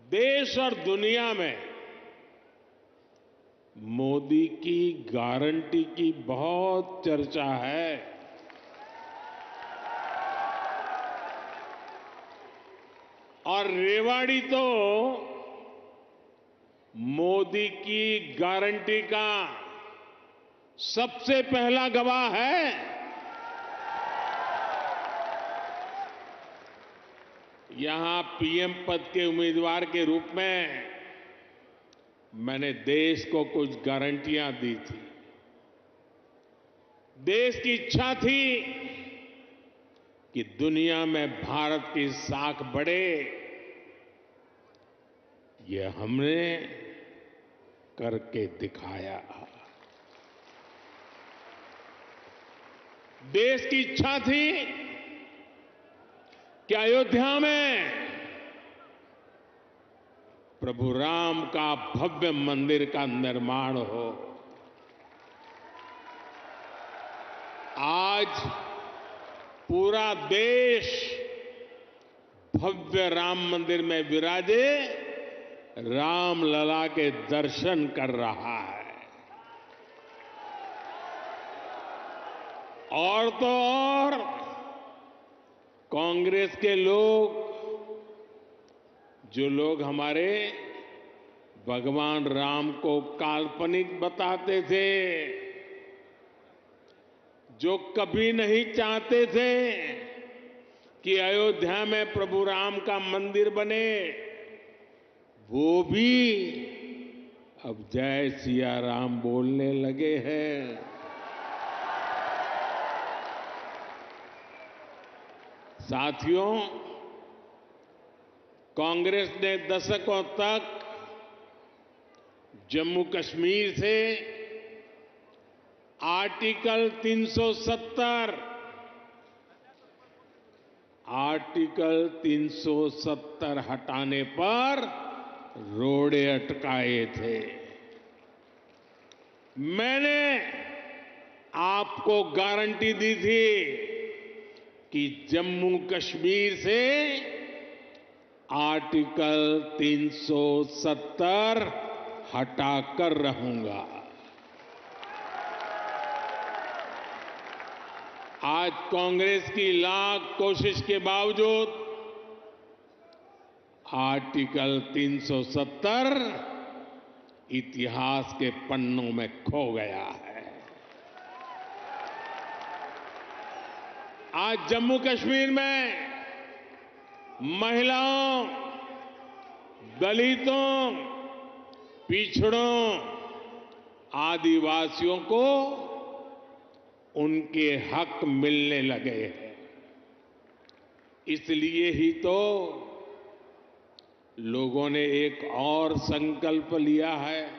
देश और दुनिया में मोदी की गारंटी की बहुत चर्चा है। और रेवाड़ी तो मोदी की गारंटी का सबसे पहला गवाह है। यहां पीएम पद के उम्मीदवार के रूप में मैंने देश को कुछ गारंटियां दी थी। देश की इच्छा थी कि दुनिया में भारत की साख बढ़े। ये हमने करके दिखाया। देश की इच्छा थी कि अयोध्या में प्रभु राम का भव्य मंदिर का निर्माण हो। आज पूरा देश भव्य राम मंदिर में विराजे राम लला के दर्शन कर रहा है। और तो और कांग्रेस के लोग, जो लोग हमारे भगवान राम को काल्पनिक बताते थे, जो कभी नहीं चाहते थे कि अयोध्या में प्रभु राम का मंदिर बने, वो भी अब जय सिया राम बोलने लगे हैं। साथियों, कांग्रेस ने दशकों तक जम्मू कश्मीर से आर्टिकल 370 हटाने पर रोड़े अटकाए थे। मैंने आपको गारंटी दी थी कि जम्मू कश्मीर से आर्टिकल 370 हटाकर रहूंगा। आज कांग्रेस की लाख कोशिश के बावजूद आर्टिकल 370 इतिहास के पन्नों में खो गया है। आज जम्मू कश्मीर में महिलाओं, दलितों, पिछड़ों, आदिवासियों को उनके हक मिलने लगे हैं। इसलिए ही तो लोगों ने एक और संकल्प लिया है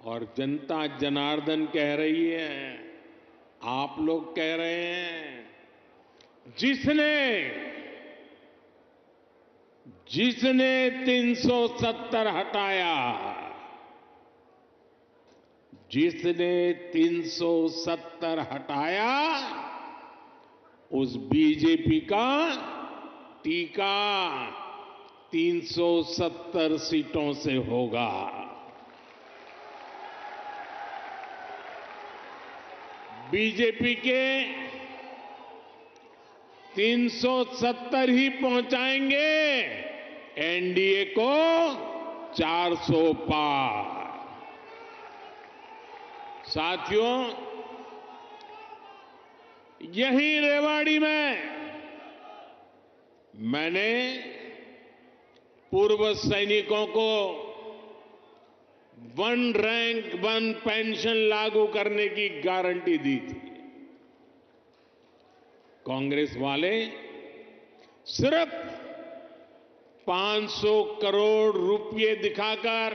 और जनता जनार्दन कह रही है, आप लोग कह रहे हैं, जिसने 370 हटाया, जिसने 370 हटाया, उस बीजेपी का टीका 370 सीटों से होगा। बीजेपी के 370 ही पहुंचाएंगे एनडीए को 400 पार। साथियों, यही रेवाड़ी में मैंने पूर्व सैनिकों को 1 रैंक 1 पेंशन लागू करने की गारंटी दी थी। कांग्रेस वाले सिर्फ 500 करोड़ रुपए दिखाकर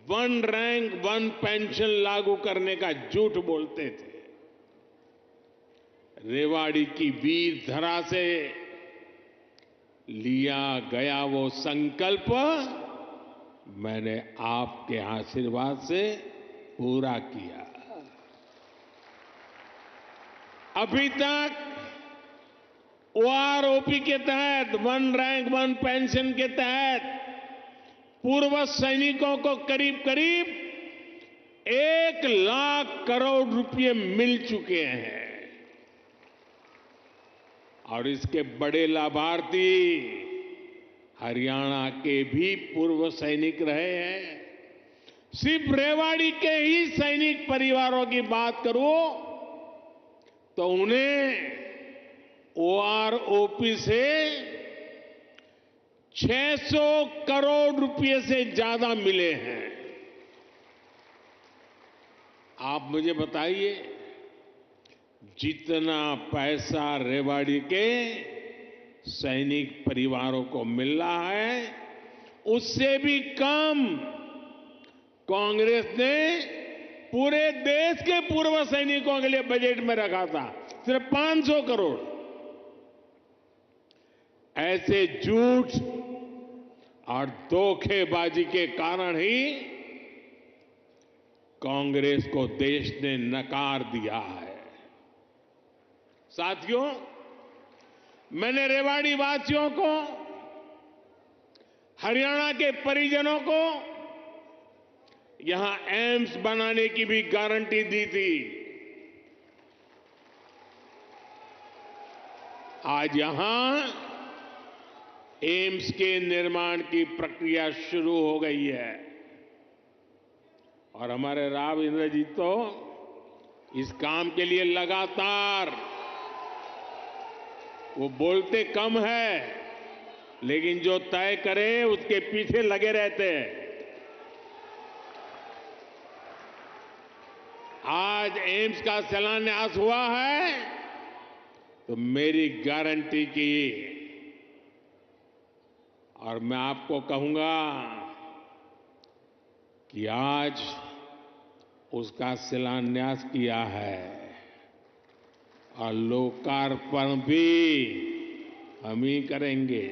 1 रैंक 1 पेंशन लागू करने का झूठ बोलते थे। रेवाड़ी की वीर धरा से लिया गया वो संकल्प मैंने आपके आशीर्वाद से पूरा किया। अभी तक ओआरओपी के तहत, वन रैंक वन पेंशन के तहत पूर्व सैनिकों को करीब करीब 1 लाख करोड़ रुपए मिल चुके हैं और इसके बड़े लाभार्थी हरियाणा के भी पूर्व सैनिक रहे हैं। सिर्फ रेवाड़ी के ही सैनिक परिवारों की बात करूं तो उन्हें ओआरओपी से 600 करोड़ रुपए से ज्यादा मिले हैं। आप मुझे बताइए, जितना पैसा रेवाड़ी के सैनिक परिवारों को मिल रहा है उससे भी कम कांग्रेस ने पूरे देश के पूर्व सैनिकों के लिए बजट में रखा था, सिर्फ 500 करोड़। ऐसे झूठ और धोखेबाजी के कारण ही कांग्रेस को देश ने नकार दिया है। साथियों, मैंने रेवाड़ी वासियों को, हरियाणा के परिजनों को यहां एम्स बनाने की भी गारंटी दी थी। आज यहां एम्स के निर्माण की प्रक्रिया शुरू हो गई है और हमारे राव इंद्रजीत तो इस काम के लिए लगातार, वो बोलते कम है लेकिन जो तय करे उसके पीछे लगे रहते हैं। आज एम्स का शिलान्यास हुआ है तो मेरी गारंटी की, और मैं आपको कहूंगा कि आज उसका शिलान्यास किया है और लोकार्पण भी हम ही करेंगे।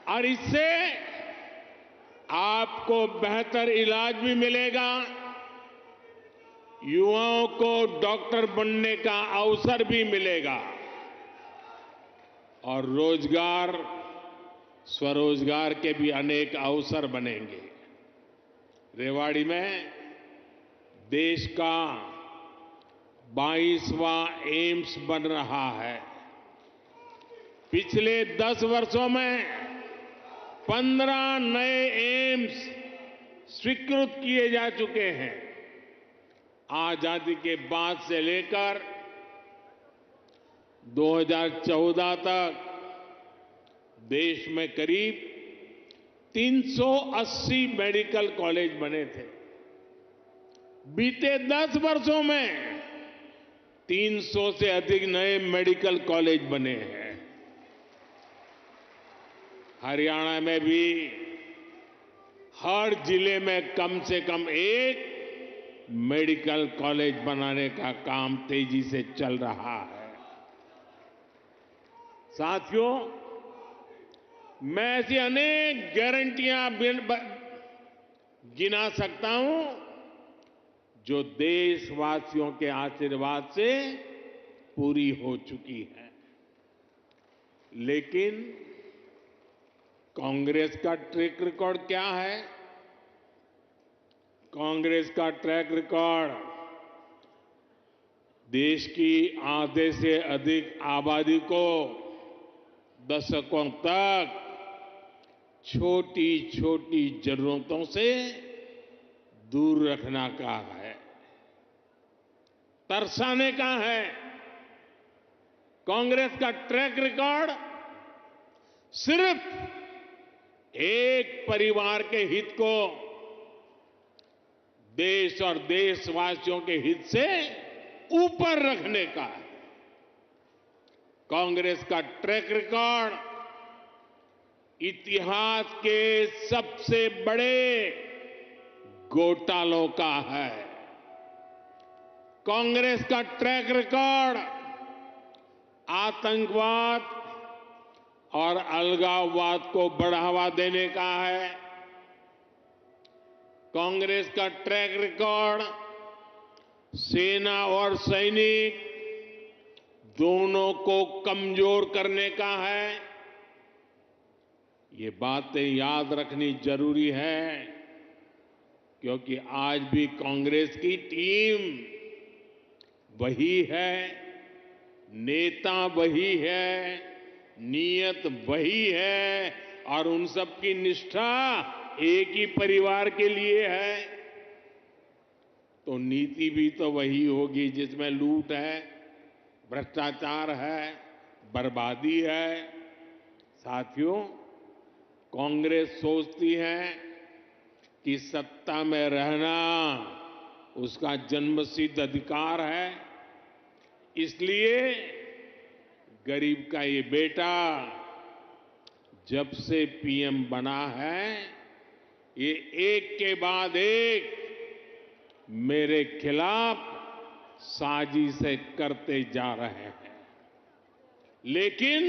और इससे आपको बेहतर इलाज भी मिलेगा, युवाओं को डॉक्टर बनने का अवसर भी मिलेगा और रोजगार, स्वरोजगार के भी अनेक अवसर बनेंगे। रेवाड़ी में देश का 22वां एम्स बन रहा है। पिछले 10 वर्षों में 15 नए एम्स स्वीकृत किए जा चुके हैं। आजादी के बाद से लेकर 2014 तक देश में करीब 380 मेडिकल कॉलेज बने थे। बीते 10 वर्षों में 300 से अधिक नए मेडिकल कॉलेज बने हैं। हरियाणा में भी हर जिले में कम से कम एक मेडिकल कॉलेज बनाने का काम तेजी से चल रहा है। साथियों, मैं ऐसी अनेक गारंटियां गिना सकता हूं जो देशवासियों के आशीर्वाद से पूरी हो चुकी है। लेकिन कांग्रेस का ट्रैक रिकॉर्ड क्या है? कांग्रेस का ट्रैक रिकॉर्ड देश की आधे से अधिक आबादी को दशकों तक छोटी छोटी जरूरतों से दूर रखना का है, तरसाने का है। कांग्रेस का ट्रैक रिकॉर्ड सिर्फ एक परिवार के हित को देश और देशवासियों के हित से ऊपर रखने का है। कांग्रेस का ट्रैक रिकॉर्ड इतिहास के सबसे बड़े घोटालों का है। कांग्रेस का ट्रैक रिकॉर्ड आतंकवाद और अलगाववाद को बढ़ावा देने का है। कांग्रेस का ट्रैक रिकॉर्ड सेना और सैनिक दोनों को कमजोर करने का है। ये बातें याद रखनी जरूरी है, क्योंकि आज भी कांग्रेस की टीम वही है, नेता वही है, नीयत वही है और उन सब की निष्ठा एक ही परिवार के लिए है। तो नीति भी तो वही होगी जिसमें लूट है, भ्रष्टाचार है, बर्बादी है। साथियों, कांग्रेस सोचती है कि सत्ता में रहना उसका जन्मसिद्ध अधिकार है, इसलिए गरीब का ये बेटा जब से पीएम बना है, ये एक के बाद एक मेरे खिलाफ साजिशें करते जा रहे हैं। लेकिन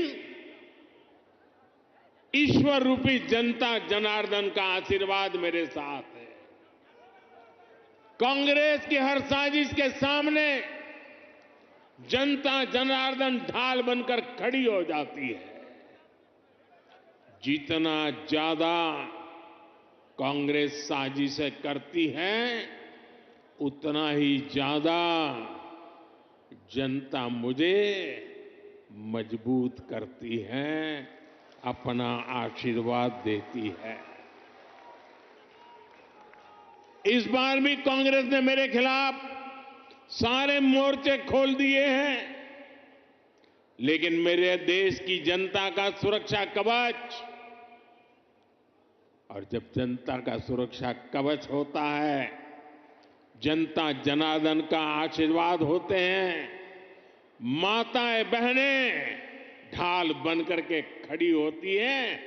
ईश्वर रूपी जनता जनार्दन का आशीर्वाद मेरे साथ है। कांग्रेस की हर साजिश के सामने जनता जनार्दन ढाल बनकर खड़ी हो जाती है। जितना ज्यादा कांग्रेस साजिशें करती है, उतना ही ज्यादा जनता मुझे मजबूत करती है, अपना आशीर्वाद देती है। इस बार भी कांग्रेस ने मेरे खिलाफ सारे मोर्चे खोल दिए हैं, लेकिन मेरे देश की जनता का सुरक्षा कवच, और जब जनता का सुरक्षा कवच होता है, जनता जनार्दन का आशीर्वाद होते हैं, माताएं बहनें ढाल बनकर के खड़ी होती हैं,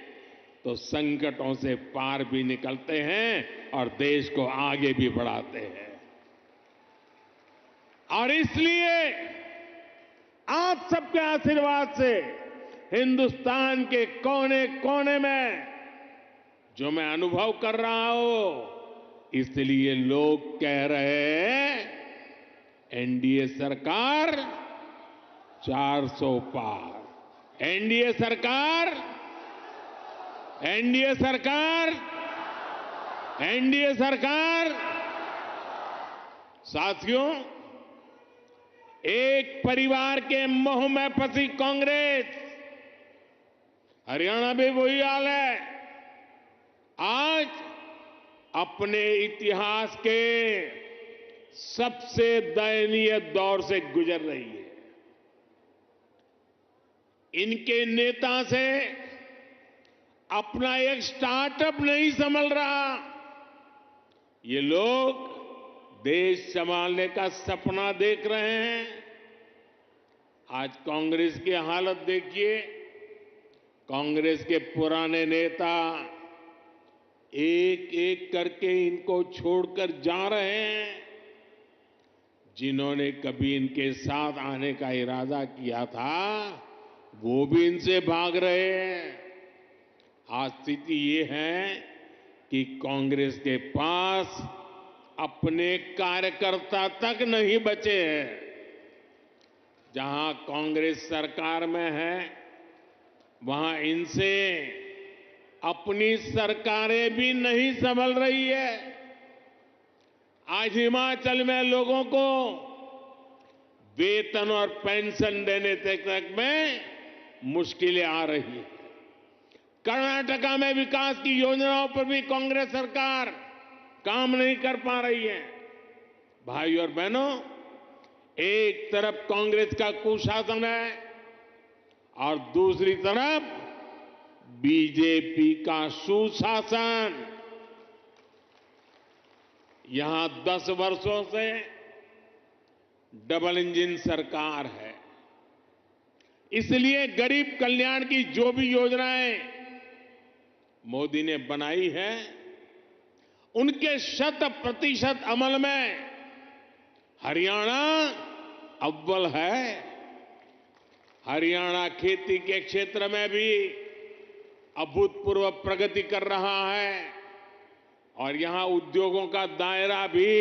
तो संकटों से पार भी निकलते हैं और देश को आगे भी बढ़ाते हैं। और इसलिए आप सबके आशीर्वाद से हिंदुस्तान के कोने कोने में जो मैं अनुभव कर रहा हूं, इसलिए लोग कह रहे हैं एनडीए सरकार 400 पार, एनडीए सरकार, एनडीए सरकार, एनडीए सरकार। साथियों, एक परिवार के मोह में फंसी कांग्रेस, हरियाणा में वही हाल है, आज अपने इतिहास के सबसे दयनीय दौर से गुजर रही है। इनके नेता से अपना एक स्टार्टअप नहीं संभल रहा। ये लोग देश संभालने का सपना देख रहे हैं। आज कांग्रेस की हालत देखिए, कांग्रेस के पुराने नेता एक एक करके इनको छोड़कर जा रहे हैं। जिन्होंने कभी इनके साथ आने का इरादा किया था, वो भी इनसे भाग रहे हैं। आज स्थिति ये है कि कांग्रेस के पास अपने कार्यकर्ता तक नहीं बचे हैं। जहां कांग्रेस सरकार में है, वहां इनसे अपनी सरकारें भी नहीं संभल रही है। आज हिमाचल में लोगों को वेतन और पेंशन देने तक में मुश्किलें आ रही हैं। कर्नाटका में विकास की योजनाओं पर भी कांग्रेस सरकार काम नहीं कर पा रही है। भाई और बहनों, एक तरफ कांग्रेस का कुशासन है और दूसरी तरफ बीजेपी का सुशासन। यहां 10 वर्षों से डबल इंजन सरकार है। इसलिए गरीब कल्याण की जो भी योजनाएं मोदी ने बनाई है, उनके 100% अमल में हरियाणा अव्वल है। हरियाणा खेती के क्षेत्र में भी अभूतपूर्व प्रगति कर रहा है और यहां उद्योगों का दायरा भी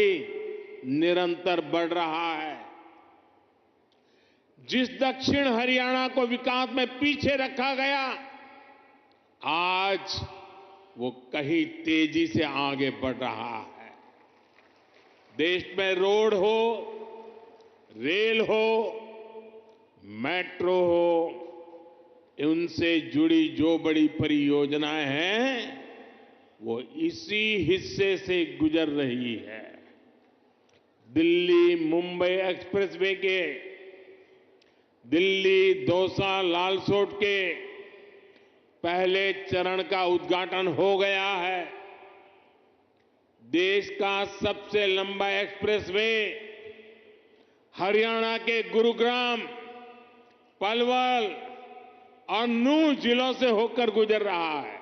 निरंतर बढ़ रहा है। जिस दक्षिण हरियाणा को विकास में पीछे रखा गया, आज वो कहीं तेजी से आगे बढ़ रहा है। देश में रोड हो, रेल हो, मेट्रो हो, उनसे जुड़ी जो बड़ी परियोजनाएं हैं वो इसी हिस्से से गुजर रही है। दिल्ली मुंबई एक्सप्रेसवे के, दिल्ली दौसा लालसोट के पहले चरण का उद्घाटन हो गया है। देश का सबसे लंबा एक्सप्रेसवे हरियाणा के गुरुग्राम, पलवल और नूंह जिलों से होकर गुजर रहा है।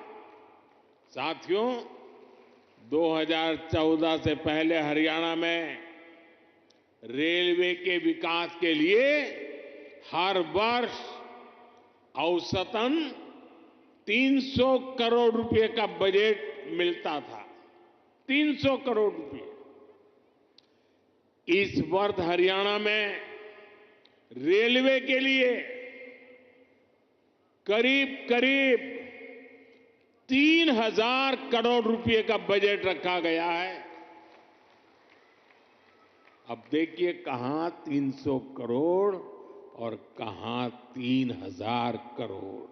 साथियों, 2014 से पहले हरियाणा में रेलवे के विकास के लिए हर वर्ष औसतन 300 करोड़ रुपए का बजट मिलता था। 300 करोड़ रुपए। इस वर्ष हरियाणा में रेलवे के लिए करीब करीब 3000 करोड़ रुपए का बजट रखा गया है। अब देखिए कहां 300 करोड़ और कहां 3000 करोड़,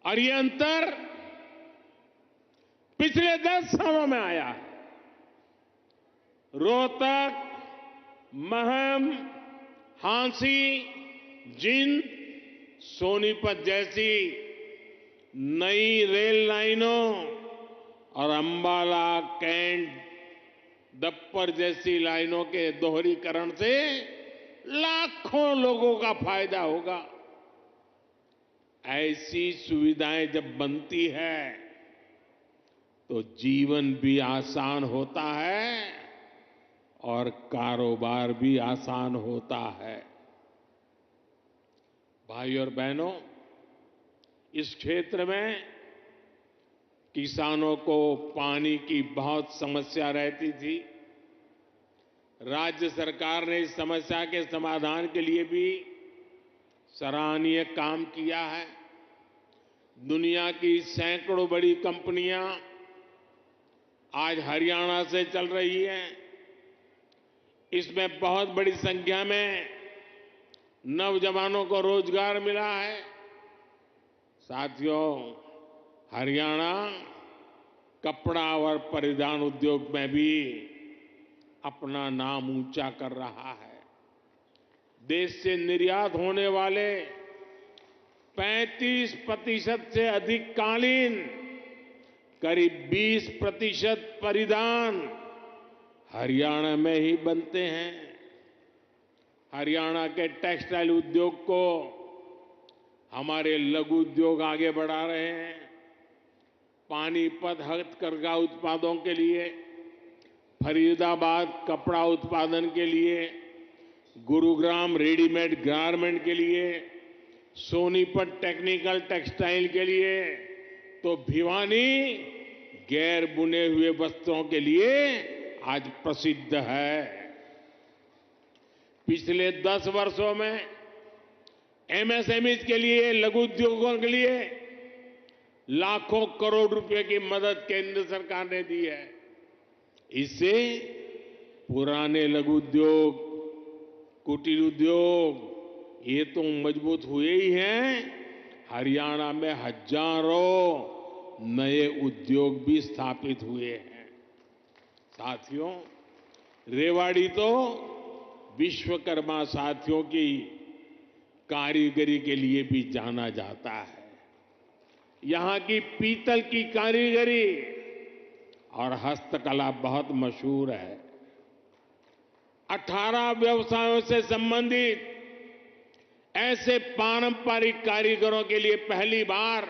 और ये अंतर पिछले 10 सालों में आया है। रोहतक, महम, हांसी, जींद, सोनीपत जैसी नई रेल लाइनों और अंबाला, कैंट, दप्पर जैसी लाइनों के दोहरीकरण से लाखों लोगों का फायदा होगा। ऐसी सुविधाएं जब बनती है तो जीवन भी आसान होता है और कारोबार भी आसान होता है। भाई और बहनों, इस क्षेत्र में किसानों को पानी की बहुत समस्या रहती थी। राज्य सरकार ने इस समस्या के समाधान के लिए भी सराहनीय काम किया है। दुनिया की सैकड़ों बड़ी कंपनियां आज हरियाणा से चल रही हैं। इसमें बहुत बड़ी संख्या में नौजवानों को रोजगार मिला है। साथियों, हरियाणा कपड़ा और परिधान उद्योग में भी अपना नाम ऊंचा कर रहा है। देश से निर्यात होने वाले 35% से अधिक कालीन, करीब 20% परिधान हरियाणा में ही बनते हैं। हरियाणा के टेक्सटाइल उद्योग को हमारे लघु उद्योग आगे बढ़ा रहे हैं। पानीपत हथकरघा उत्पादों के लिए, फरीदाबाद कपड़ा उत्पादन के लिए, गुरुग्राम रेडीमेड गारमेंट के लिए, सोनीपत टेक्निकल टेक्सटाइल के लिए, तो भिवानी गैर बुने हुए वस्त्रों के लिए आज प्रसिद्ध है। पिछले 10 वर्षों में एमएसएमईज के लिए, लघु उद्योगों के लिए लाखों करोड़ रुपए की मदद केंद्र सरकार ने दी है। इससे पुराने लघु उद्योग, कुटीर उद्योग ये तो मजबूत हुए ही हैं, हरियाणा में हजारों नए उद्योग भी स्थापित हुए हैं। साथियों, रेवाड़ी तो विश्वकर्मा साथियों की कारीगरी के लिए भी जाना जाता है। यहां की पीतल की कारीगरी और हस्तकला बहुत मशहूर है। 18 व्यवसायों से संबंधित ऐसे पारंपरिक कारीगरों के लिए पहली बार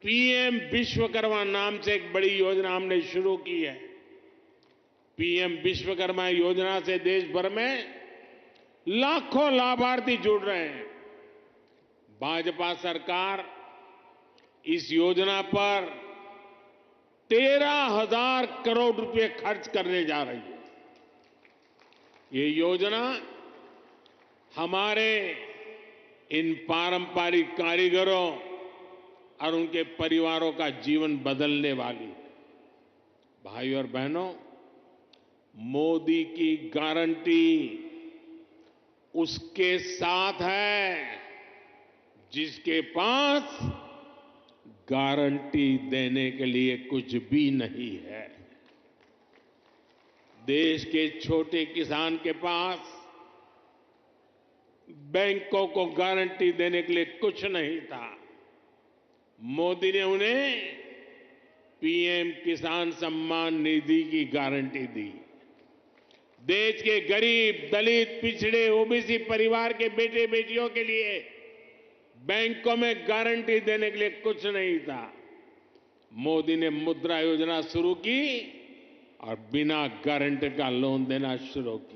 पीएम विश्वकर्मा नाम से एक बड़ी योजना हमने शुरू की है। पीएम विश्वकर्मा योजना से देश भर में लाखों लाभार्थी जुड़ रहे हैं। भाजपा सरकार इस योजना पर 13,000 करोड़ रुपए खर्च करने जा रही है। ये योजना हमारे इन पारंपरिक कारीगरों और उनके परिवारों का जीवन बदलने वाली है। भाइयों और बहनों, मोदी की गारंटी उसके साथ है जिसके पास गारंटी देने के लिए कुछ भी नहीं है। देश के छोटे किसान के पास बैंकों को गारंटी देने के लिए कुछ नहीं था। मोदी ने उन्हें पीएम किसान सम्मान निधि की गारंटी दी। देश के गरीब, दलित, पिछड़े, ओबीसी परिवार के बेटे बेटियों के लिए बैंकों में गारंटी देने के लिए कुछ नहीं था। मोदी ने मुद्रा योजना शुरू की और बिना गारंटी का लोन देना शुरू किया।